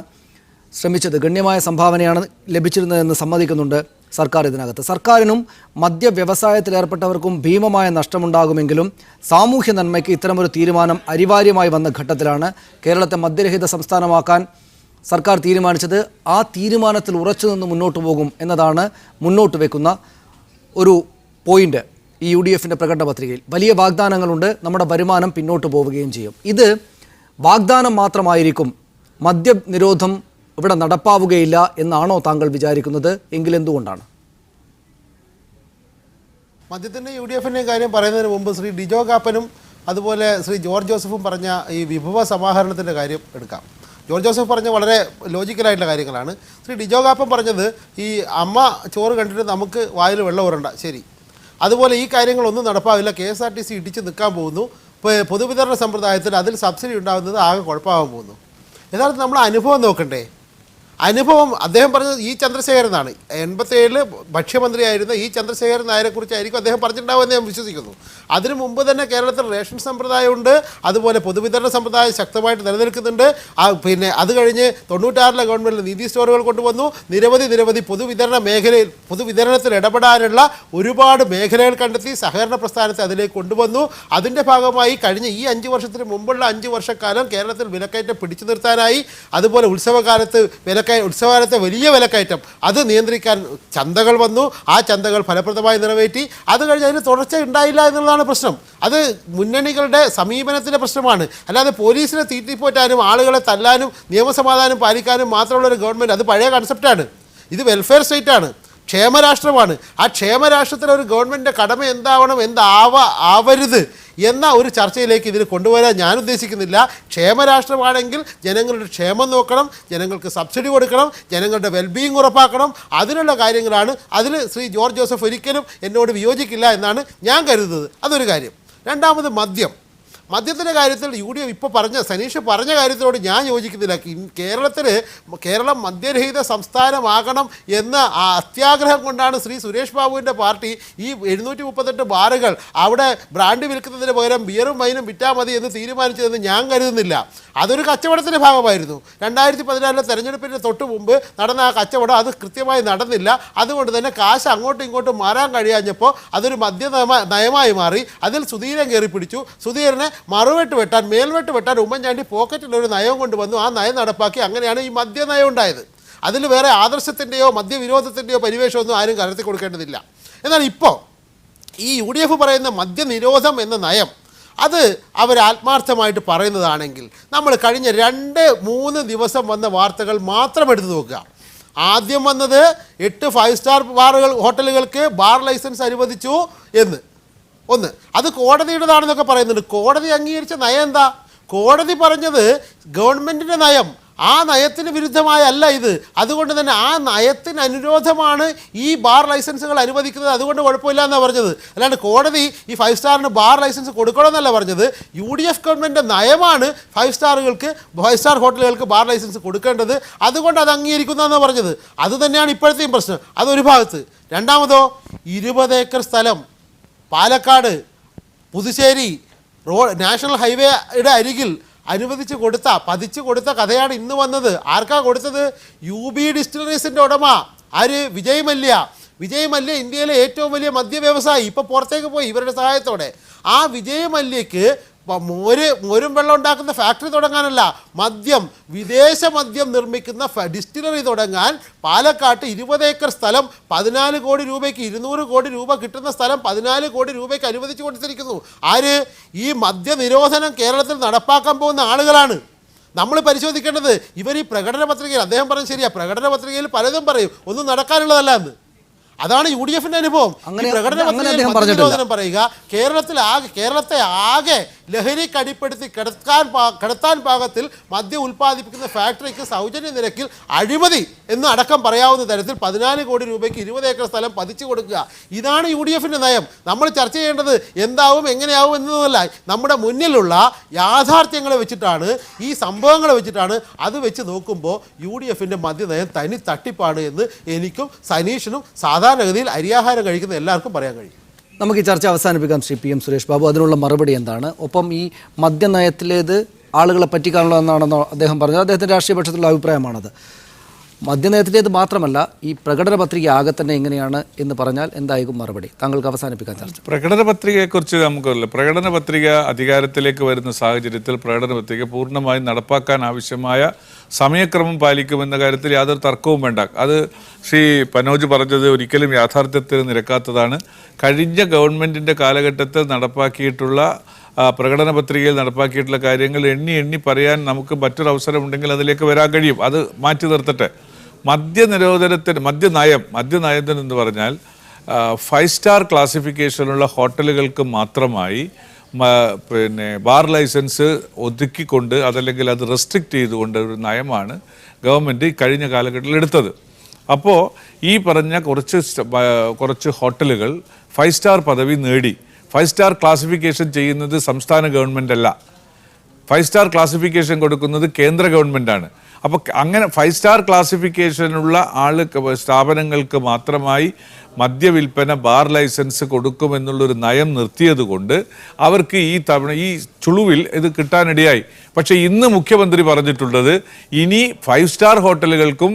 ശ്രമിച്ചത്. ഗണ്യമായ സംഭാവനയാണ് ലഭിച്ചിരുന്നതെന്ന് സമ്മതിക്കുന്നുണ്ട് സർക്കാർ ഇതിനകത്ത്. സർക്കാരിനും മദ്യ വ്യവസായത്തിലേർപ്പെട്ടവർക്കും ഭീമമായ നഷ്ടമുണ്ടാകുമെങ്കിലും സാമൂഹ്യ നന്മയ്ക്ക് ഇത്തരമൊരു തീരുമാനം അനിവാര്യമായി വന്ന ഘട്ടത്തിലാണ് കേരളത്തെ മദ്യരഹിത സംസ്ഥാനമാക്കാൻ സർക്കാർ തീരുമാനിച്ചത്. ആ തീരുമാനത്തിൽ ഉറച്ചു നിന്ന് മുന്നോട്ട് പോകും എന്നതാണ് മുന്നോട്ട് വെക്കുന്ന ഒരു പോയിന്റ്. ഈ UDFിൻ്റെ പ്രകടന പത്രികയിൽ വലിയ വാഗ്ദാനങ്ങളുണ്ട്, നമ്മുടെ വരുമാനം പിന്നോട്ട് പോവുകയും ചെയ്യും. ഇത് വാഗ്ദാനം മാത്രമായിരിക്കും, മദ്യനിരോധം ഇവിടെ നടപ്പാവുകയില്ല എന്നാണോ താങ്കൾ വിചാരിക്കുന്നത്? എങ്കിലെന്തുകൊണ്ടാണ്? മദ്യത്തിൻ്റെ UDFിൻ്റെയും കാര്യം പറയുന്നതിന് മുമ്പ് ശ്രീ ഡിജോ കാപ്പനും അതുപോലെ ശ്രീ ജോർജ് ജോസഫും പറഞ്ഞ ഈ വിഭവ സമാഹരണത്തിൻ്റെ കാര്യം എടുക്കാം. ജോർജ് ജോസഫ് പറഞ്ഞ വളരെ ലോജിക്കലായിട്ടുള്ള കാര്യങ്ങളാണ്. ശ്രീ ഡിജോ കാപ്പൻ പറഞ്ഞത് ഈ അമ്മ ചോറ് കണ്ടിട്ട് നമുക്ക് വായിൽ വെള്ളം ഊരണ്ട, ശരി. അതുപോലെ ഈ കാര്യങ്ങളൊന്നും നടപ്പാവില്ല, KSRTC ഇടിച്ച് നിൽക്കാൻ പോകുന്നു, പൊതുവിതരണ സമ്പ്രദായത്തിൽ അതിൽ സബ്സിഡി ഉണ്ടാകുന്നത് ആകെ കുഴപ്പമാകാൻ പോകുന്നു. യഥാർത്ഥത്തിൽ നമ്മൾ അനുഭവം നോക്കണ്ടേ? അനുഭവം അദ്ദേഹം പറഞ്ഞത് ഇ ചന്ദ്രശേഖരനാണ്. 87 ഭക്ഷ്യമന്ത്രിയായിരുന്ന ഇ ചന്ദ്രശേഖരൻ നായരെക്കുറിച്ചായിരിക്കും അദ്ദേഹം പറഞ്ഞിട്ടുണ്ടാവുമെന്ന് ഞാൻ വിശ്വസിക്കുന്നു. അതിനു മുമ്പ് തന്നെ കേരളത്തിൽ റേഷൻ സമ്പ്രദായമുണ്ട്, അതുപോലെ പൊതുവിതരണ സമ്പ്രദായം ശക്തമായിട്ട് നിലനിൽക്കുന്നുണ്ട്. പിന്നെ അത് കഴിഞ്ഞ് 96-ലെ ഗവൺമെൻറ് നിധി സ്റ്റോറുകൾ കൊണ്ടുവന്നു. നിരവധി പൊതുവിതരണത്തിൽ ഇടപെടാനുള്ള ഒരുപാട് മേഖലകൾ കണ്ടെത്തി സഹകരണ പ്രസ്ഥാനത്തെ അതിലേക്ക് കൊണ്ടുവന്നു. അതിൻ്റെ ഭാഗമായി കഴിഞ്ഞ ഈ 5 വർഷത്തിന് മുമ്പുള്ള 5 വർഷക്കാലം കേരളത്തിൽ വിലക്കയറ്റം പിടിച്ചു നിർത്താനായി, അതുപോലെ ഉത്സവകാലത്തെ വലിയ വിലക്കയറ്റം അത് നിയന്ത്രിക്കാൻ ചന്തകൾ വന്നു. ആ ചന്തകൾ ഫലപ്രദമായി നിറവേറ്റി. അത് കഴിഞ്ഞ് അതിന് തുടർച്ച ഉണ്ടായില്ല എന്നുള്ളതാണ് പ്രശ്നം. അത് മുന്നണികളുടെ സമീപനത്തിൻ്റെ പ്രശ്നമാണ്. അല്ലാതെ പോലീസിനെ തീറ്റിപ്പോറ്റാനും ആളുകളെ തല്ലാനും നിയമസമാധാനം പാലിക്കാനും മാത്രമുള്ളൊരു ഗവൺമെൻറ്, അത് പഴയ കൺസെപ്റ്റാണ്. ഇത് വെൽഫെയർ സ്റ്റേറ്റാണ്. ക്ഷേമരാഷ്ട്രമാണ്. ആ ക്ഷേമരാഷ്ട്രത്തിലെ ഒരു ഗവൺമെൻറ്റിൻ്റെ കടമ എന്താവണം, ആവരുത് എന്ന ഒരു ചർച്ചയിലേക്ക് ഇതിൽ കൊണ്ടുവരാൻ ഞാൻ ഉദ്ദേശിക്കുന്നില്ല. ക്ഷേമരാഷ്ട്രമാണെങ്കിൽ ജനങ്ങളുടെ ക്ഷേമം നോക്കണം, ജനങ്ങൾക്ക് സബ്സിഡി കൊടുക്കണം, ജനങ്ങളുടെ വെൽബീയിങ് ഉറപ്പാക്കണം. അതിനുള്ള കാര്യങ്ങളാണ്. അതിൽ ശ്രീ ജോർജ് ജോസഫ് ഒരിക്കലും എന്നോട് വിയോജിക്കില്ല എന്നാണ് ഞാൻ കരുതുന്നത്. അതൊരു കാര്യം. രണ്ടാമത് മദ്യത്തിൻ്റെ കാര്യത്തിൽ UDF ഇപ്പോൾ സനീഷ് പറഞ്ഞ കാര്യത്തിനോട് ഞാൻ യോജിക്കുന്നില്ല. കേരളം മദ്യരഹിത സംസ്ഥാനമാകണം എന്ന ആ അത്യാഗ്രഹം കൊണ്ടാണ് ശ്രീ സുരേഷ് ബാബുവിൻ്റെ പാർട്ടി ഈ 738 ബാറുകൾ അവിടെ ബ്രാൻഡ് വിൽക്കുന്നതിന് പകരം ബിയറും വൈനും വിറ്റാൽ മതി എന്ന് തീരുമാനിച്ചതെന്ന് ഞാൻ കരുതുന്നില്ല. അതൊരു കച്ചവടത്തിൻ്റെ ഭാഗമായിരുന്നു. 2014 തെരഞ്ഞെടുപ്പിൻ്റെ തൊട്ട് മുമ്പ് നടന്ന ആ കച്ചവടം അത് കൃത്യമായി നടന്നില്ല. അതുകൊണ്ട് തന്നെ കാശ് അങ്ങോട്ടും ഇങ്ങോട്ടും മാറാൻ കഴിയാഞ്ഞപ്പോൾ അതൊരു നയമായി മാറി. അതിൽ സുധീരൻ കയറി പിടിച്ചു. സുധീരനെ മേൽവെട്ട് വെട്ടാൻ ഉമ്മൻചാണ്ടി പോക്കറ്റിലൊരു നയം കൊണ്ടുവന്നു. ആ നയം നടപ്പാക്കി. അങ്ങനെയാണ് ഈ മദ്യനയം ഉണ്ടായത്. അതിൽ വേറെ ആദർശത്തിൻ്റെയോ മദ്യവിരോധത്തിൻ്റെയോ പരിവേഷമൊന്നും ആരും കലർത്തി കൊടുക്കേണ്ടതില്ല. എന്നാൽ ഇപ്പോൾ ഈ UDF പറയുന്ന മദ്യനിരോധം എന്ന നയം അത് അവർ ആത്മാർത്ഥമായിട്ട് പറയുന്നതാണെങ്കിൽ നമ്മൾ കഴിഞ്ഞ 2-3 ദിവസം വന്ന വാർത്തകൾ മാത്രം എടുത്തു നോക്കുക. ആദ്യം വന്നത് 8 5 സ്റ്റാർ ഹോട്ടലുകൾക്ക് ബാർ ലൈസൻസ് അനുവദിച്ചു എന്ന്. അത് കോടതിയുടേതാണെന്നൊക്കെ പറയുന്നുണ്ട്. കോടതി അംഗീകരിച്ച നയം എന്താ? കോടതി പറഞ്ഞത് ഗവൺമെൻറ്റിൻ്റെ നയം, ആ നയത്തിന് വിരുദ്ധമായല്ല ഇത്. അതുകൊണ്ട് തന്നെ ആ നയത്തിന് അനുരോധമാണ് ഈ ബാർ ലൈസൻസുകൾ അനുവദിക്കുന്നത്. അതുകൊണ്ട് കുഴപ്പമില്ല എന്നാണ് പറഞ്ഞത്. അല്ലാണ്ട് കോടതി ഈ 5 സ്റ്റാറിന് ബാർ ലൈസൻസ് കൊടുക്കണമെന്നല്ല പറഞ്ഞത്. UDF ഗവൺമെൻറ്റിൻ്റെ നയമാണ് 5 സ്റ്റാർ ഹോട്ടലുകൾക്ക് ബാർ ലൈസൻസ് കൊടുക്കേണ്ടത്. അതുകൊണ്ട് അത് അംഗീകരിക്കുന്നതെന്നാണ് പറഞ്ഞത്. അതുതന്നെയാണ് ഇപ്പോഴത്തെയും പ്രശ്നം. അതൊരു ഭാഗത്ത്. രണ്ടാമതോ 20 ഏക്കർ സ്ഥലം പാലക്കാട് പുതുശ്ശേരി നാഷണൽ ഹൈവേയുടെ അരികിൽ പതിച്ചു കൊടുത്ത കഥയാണ് ഇന്ന് വന്നത്. ആർക്കാ കൊടുത്തത്? UB ഡിസ്റ്റിലറീസിൻ്റെ ഉടമ ആര്? വിജയ് മല്യ ഇന്ത്യയിലെ ഏറ്റവും വലിയ മദ്യ വ്യവസായി. ഇപ്പോൾ പുറത്തേക്ക് പോയി ഇവരുടെ സഹായത്തോടെ. ആ വിജയ് മല്യക്ക് മോരും വെള്ളം ഉണ്ടാക്കുന്ന ഫാക്ടറി തുടങ്ങാനല്ല, വിദേശ മദ്യം നിർമ്മിക്കുന്ന ഡിസ്റ്റിലറി തുടങ്ങാൻ പാലക്കാട്ട് 20 ഏക്കർ സ്ഥലം 14 കോടി രൂപയ്ക്ക് 200 കോടി രൂപ കിട്ടുന്ന സ്ഥലം 14 കോടി രൂപയ്ക്ക് അനുവദിച്ചു കൊടുത്തിരിക്കുന്നു. ആര്? ഈ മദ്യനിരോധനം കേരളത്തിൽ നടപ്പാക്കാൻ പോകുന്ന ആളുകളാണ്. നമ്മൾ പരിശോധിക്കേണ്ടത് ഇവർ ഈ പ്രകടന പത്രികയിൽ, അദ്ദേഹം പറഞ്ഞത് ശരിയാ, പ്രകടന പത്രികയിൽ പലതും പറയും, ഒന്നും നടക്കാനുള്ളതല്ല എന്ന്. അതാണ് UDFന്റെ അനുഭവം. പ്രകടന പത്രിക പറയുക കേരളത്തെ ആകെ ലഹരി കടിപ്പെടുത്തി കിടത്താൻ പാകത്തിൽ മദ്യം ഉൽപ്പാദിപ്പിക്കുന്ന ഫാക്ടറിക്ക് സൗജന്യ നിരക്കിൽ അഴിമതി എന്ന് അടക്കം പറയാവുന്ന തരത്തിൽ 14 കോടി രൂപയ്ക്ക് 20 ഏക്കർ സ്ഥലം പതിച്ചു കൊടുക്കുക. ഇതാണ് UDFന്റെ നയം. നമ്മൾ ചർച്ച ചെയ്യേണ്ടത് എന്താവും എങ്ങനെയാവും എന്നതല്ല, നമ്മുടെ മുന്നിലുള്ള യാഥാർത്ഥ്യങ്ങളെ വെച്ചിട്ടാണ്, ഈ സംഭവങ്ങളെ വെച്ചിട്ടാണ്. അത് വെച്ച് നോക്കുമ്പോൾ UDFന്റെ മദ്യനയം തനി തട്ടിപ്പാണ് എന്ന് എനിക്കും സനീഷിനും സാധാരണഗതിയിൽ അരിയാഹാരം കഴിക്കുന്ന എല്ലാവർക്കും പറയാൻ കഴിയും. നമുക്ക് ഈ ചർച്ച അവസാനിപ്പിക്കാം. ശ്രീ PM സുരേഷ് ബാബു, അതിനുള്ള മറുപടി എന്താണ്? ഒപ്പം ഈ മദ്യനയത്തിലേത് ആളുകളെ പറ്റിക്കാനുള്ളതെന്നാണെന്നോ അദ്ദേഹം പറഞ്ഞത്? അദ്ദേഹത്തിൻ്റെ രാഷ്ട്രീയ പക്ഷത്തിലുള്ള അഭിപ്രായമാണത്. മദ്യനയത്തിലേത് മാത്രമല്ല, ഈ പ്രകടന പത്രിക ആകെ തന്നെ എങ്ങനെയാണ് എന്ന് പറഞ്ഞാൽ എന്തായിരിക്കും മറുപടി? താങ്കൾക്ക് അവസാനിപ്പിക്കാൻ ചർച്ച. പ്രകടന പത്രികയെക്കുറിച്ച് നമുക്കറിയില്ല. പ്രകടന പത്രിക അധികാരത്തിലേക്ക് വരുന്ന സാഹചര്യത്തിൽ പ്രകടന പത്രിക പൂർണ്ണമായും നടപ്പാക്കാൻ ആവശ്യമായ സമയക്രമം പാലിക്കുമെന്ന കാര്യത്തിൽ യാതൊരു തർക്കവും വേണ്ട. അത് ശ്രീ പനോജ് പറഞ്ഞത് ഒരിക്കലും യാഥാർത്ഥ്യത്തിന് നിരക്കാത്തതാണ്. കഴിഞ്ഞ ഗവൺമെൻറ്റിൻ്റെ കാലഘട്ടത്തിൽ നടപ്പാക്കിയിട്ടുള്ള പ്രകടന പത്രികയിൽ നടപ്പാക്കിയിട്ടുള്ള കാര്യങ്ങൾ എണ്ണി പറയാൻ നമുക്ക് മറ്റൊരു അവസരമുണ്ടെങ്കിൽ അതിലേക്ക് വരാൻ കഴിയും. അത് മാറ്റി നിർത്തട്ടെ. മദ്യനയത്തിന് എന്ന് പറഞ്ഞാൽ 5 സ്റ്റാർ ക്ലാസിഫിക്കേഷനുള്ള ഹോട്ടലുകൾക്ക് മാത്രമായി ബാർ ലൈസൻസ് ഒതുക്കിക്കൊണ്ട് അതല്ലെങ്കിൽ അത് റെസ്ട്രിക്റ്റ് ചെയ്തുകൊണ്ട് ഒരു നയമാണ് ഗവൺമെൻറ് കഴിഞ്ഞ കാലഘട്ടത്തിൽ എടുത്തത്. അപ്പോൾ ഈ പറഞ്ഞ കുറച്ച് ഹോട്ടലുകൾ 5 സ്റ്റാർ പദവി നേടി. 5 സ്റ്റാർ ക്ലാസിഫിക്കേഷൻ ചെയ്യുന്നത് സംസ്ഥാന ഗവൺമെൻറ് അല്ല, 5 സ്റ്റാർ ക്ലാസിഫിക്കേഷൻ കൊടുക്കുന്നത് കേന്ദ്ര ഗവൺമെൻറ്റാണ്. അപ്പോൾ അങ്ങനെ 5 സ്റ്റാർ ക്ലാസിഫിക്കേഷനുള്ള സ്ഥാപനങ്ങൾക്ക് മാത്രമായി മദ്യവിൽപ്പന ബാർ ലൈസൻസ് കൊടുക്കുമെന്നുള്ളൊരു നയം നിർത്തിയത് കൊണ്ട് അവർക്ക് ഈ ചുളുവിൽ ഇത് കിട്ടാനിടയായി. പക്ഷേ ഇന്ന് മുഖ്യമന്ത്രി പറഞ്ഞിട്ടുള്ളത് ഇനി 5 സ്റ്റാർ ഹോട്ടലുകൾക്കും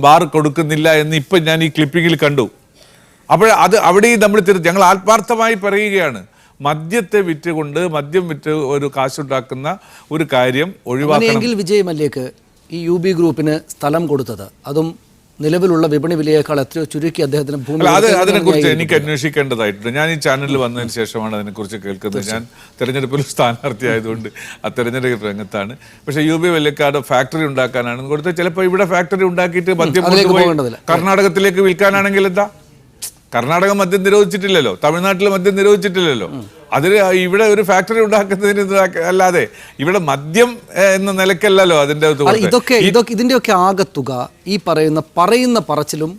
ബാർ കൊടുക്കുന്നില്ല എന്ന് ഇപ്പം ഞാൻ ഈ ക്ലിപ്പിങ്ങിൽ കണ്ടു. അപ്പോൾ അവിടെയും നമ്മൾ ഞങ്ങൾ ആത്മാർത്ഥമായി പറയുകയാണ്, മദ്യത്തെ മദ്യം വിറ്റ് ഒരു കാശുണ്ടാക്കുന്ന ഒരു കാര്യം ഒഴിവാക്കണം. വിജയ് മല്യക്ക് ഈ UB ഗ്രൂപ്പിന് സ്ഥലം കൊടുത്തത്, അതും നിലവിലുള്ള വിപണി വിലയേക്കാൾ എത്രയോ ചുരുക്കി അദ്ദേഹത്തിന് ഭൂമി അല്ല, കൊടുക്കുന്നത് അതിനെക്കുറിച്ച് എനിക്ക് ന്യായീകരിക്കപ്പെടുന്നു. അന്വേഷിക്കേണ്ടതായിട്ടുണ്ട്. ഞാൻ ഈ ചാനലിൽ വന്നതിന് ശേഷമാണ് അതിനെക്കുറിച്ച് കേൾക്കുന്നത്. ഞാൻ തെരഞ്ഞെടുപ്പിൽ സ്ഥാനാർത്ഥിയായതുകൊണ്ട് ആ തെരഞ്ഞെടുപ്പ് രംഗത്താണ്. പക്ഷേ UB വെള്ളിക്കാട് ഫാക്ടറി ഉണ്ടാക്കാനാണ് കൊടുത്തത്. ചിലപ്പോൾ ഇവിടെ ഫാക്ടറി ഉണ്ടാക്കിയിട്ട് മദ്യം അതിലേക്ക് കൊണ്ടുപോയി പോകേണ്ടതില്ല. കർണാടകത്തിലേക്ക് വിൽക്കാനാണെങ്കിൽ എന്താ? കർണാടക മദ്യം നിരോധിച്ചിട്ടില്ലല്ലോ, തമിഴ്നാട്ടിൽ മദ്യം നിരോധിച്ചിട്ടില്ലല്ലോ. അതിൽ ഇവിടെ ഒരു ഫാക്ടറി ഉണ്ടാക്കുന്നതിന് അല്ലാതെ ഇവിടെ മദ്യം എന്ന നിലക്കല്ലല്ലോ അതിൻ്റെ ഇതിന്റെയൊക്കെ ആകത്തുക ഈ പറയുന്ന പറച്ചിലും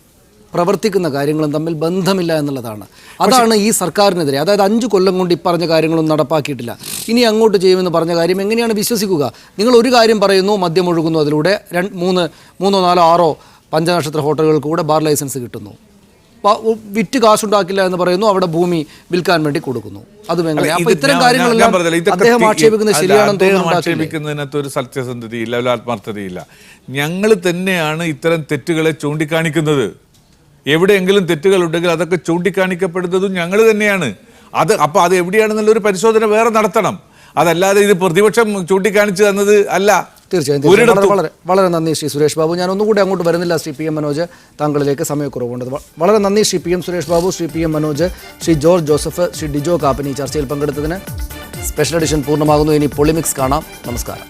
പ്രവർത്തിക്കുന്ന കാര്യങ്ങളും തമ്മിൽ ബന്ധമില്ല എന്നുള്ളതാണ്. അതാണ് ഈ സർക്കാരിനെതിരെ. അതായത് 5 കൊല്ലം കൊണ്ട് ഈ പറഞ്ഞ കാര്യങ്ങളൊന്നും നടപ്പാക്കിയിട്ടില്ല, ഇനി അങ്ങോട്ട് ചെയ്യുമെന്ന് പറഞ്ഞ കാര്യം എങ്ങനെയാണ് വിശ്വസിക്കുക? നിങ്ങൾ ഒരു കാര്യം പറയുന്നു, മദ്യം ഒഴുകുന്നു, അതിലൂടെ 3, 4, 6 പഞ്ചനക്ഷത്ര ഹോട്ടലുകൾക്ക് കൂടെ ബാർ ലൈസൻസ് കിട്ടുന്നു, വിറ്റ് കാശുണ്ടാക്കില്ല എന്ന് പറയുന്നു, അവിടെ ഭൂമി വിൽക്കാൻ വേണ്ടി കൊടുക്കുന്നു. അതും എങ്ങനെ? അപ്പൊ ഇത്തരം കാര്യങ്ങളെല്ലാം അദ്ദേഹം ആക്ഷേപിക്കുന്നത് ശരിയാണെന്ന് ആക്ഷേപിക്കുന്നതിനകത്ത് ഒരു സത്യസന്ധതയില്ല, ഒരു ആത്മാർത്ഥതയില്ല. ഞങ്ങൾ തന്നെയാണ് ഇത്തരം തെറ്റുകളെ ചൂണ്ടിക്കാണിക്കുന്നത്. എവിടെയെങ്കിലും തെറ്റുകളുണ്ടെങ്കിൽ അതൊക്കെ ചൂണ്ടിക്കാണിക്കപ്പെടുന്നതും ഞങ്ങൾ തന്നെയാണ്. അപ്പോൾ അത് എവിടെയാണെന്നുള്ളൊരു പരിശോധന വേറെ നടത്തണം. അതല്ലാതെ ഇത് പ്രതിപക്ഷം ചൂണ്ടിക്കാണിച്ചു തന്നത് അല്ല. തീർച്ചയായും വളരെ നന്ദി ശ്രീ സുരേഷ് ബാബു. ഞാൻ ഒന്നുകൂടി അങ്ങോട്ട് വരുന്നില്ല. ശ്രീ PM മനോജ്, താങ്കളിലേക്ക് സമയക്കുറവുണ്ട്. വളരെ നന്ദി Shri PM Suresh Babu, Shri PM Manoj, Shri George Joseph, Shri Dijo കാപ്പനി ചർച്ചയിൽ പങ്കെടുത്തതിന്. സ്പെഷ്യൽ എഡിഷൻ പൂർണ്ണമാകുന്നു. ഇനി പൊളിമിക്സ് കാണാം. നമസ്കാരം.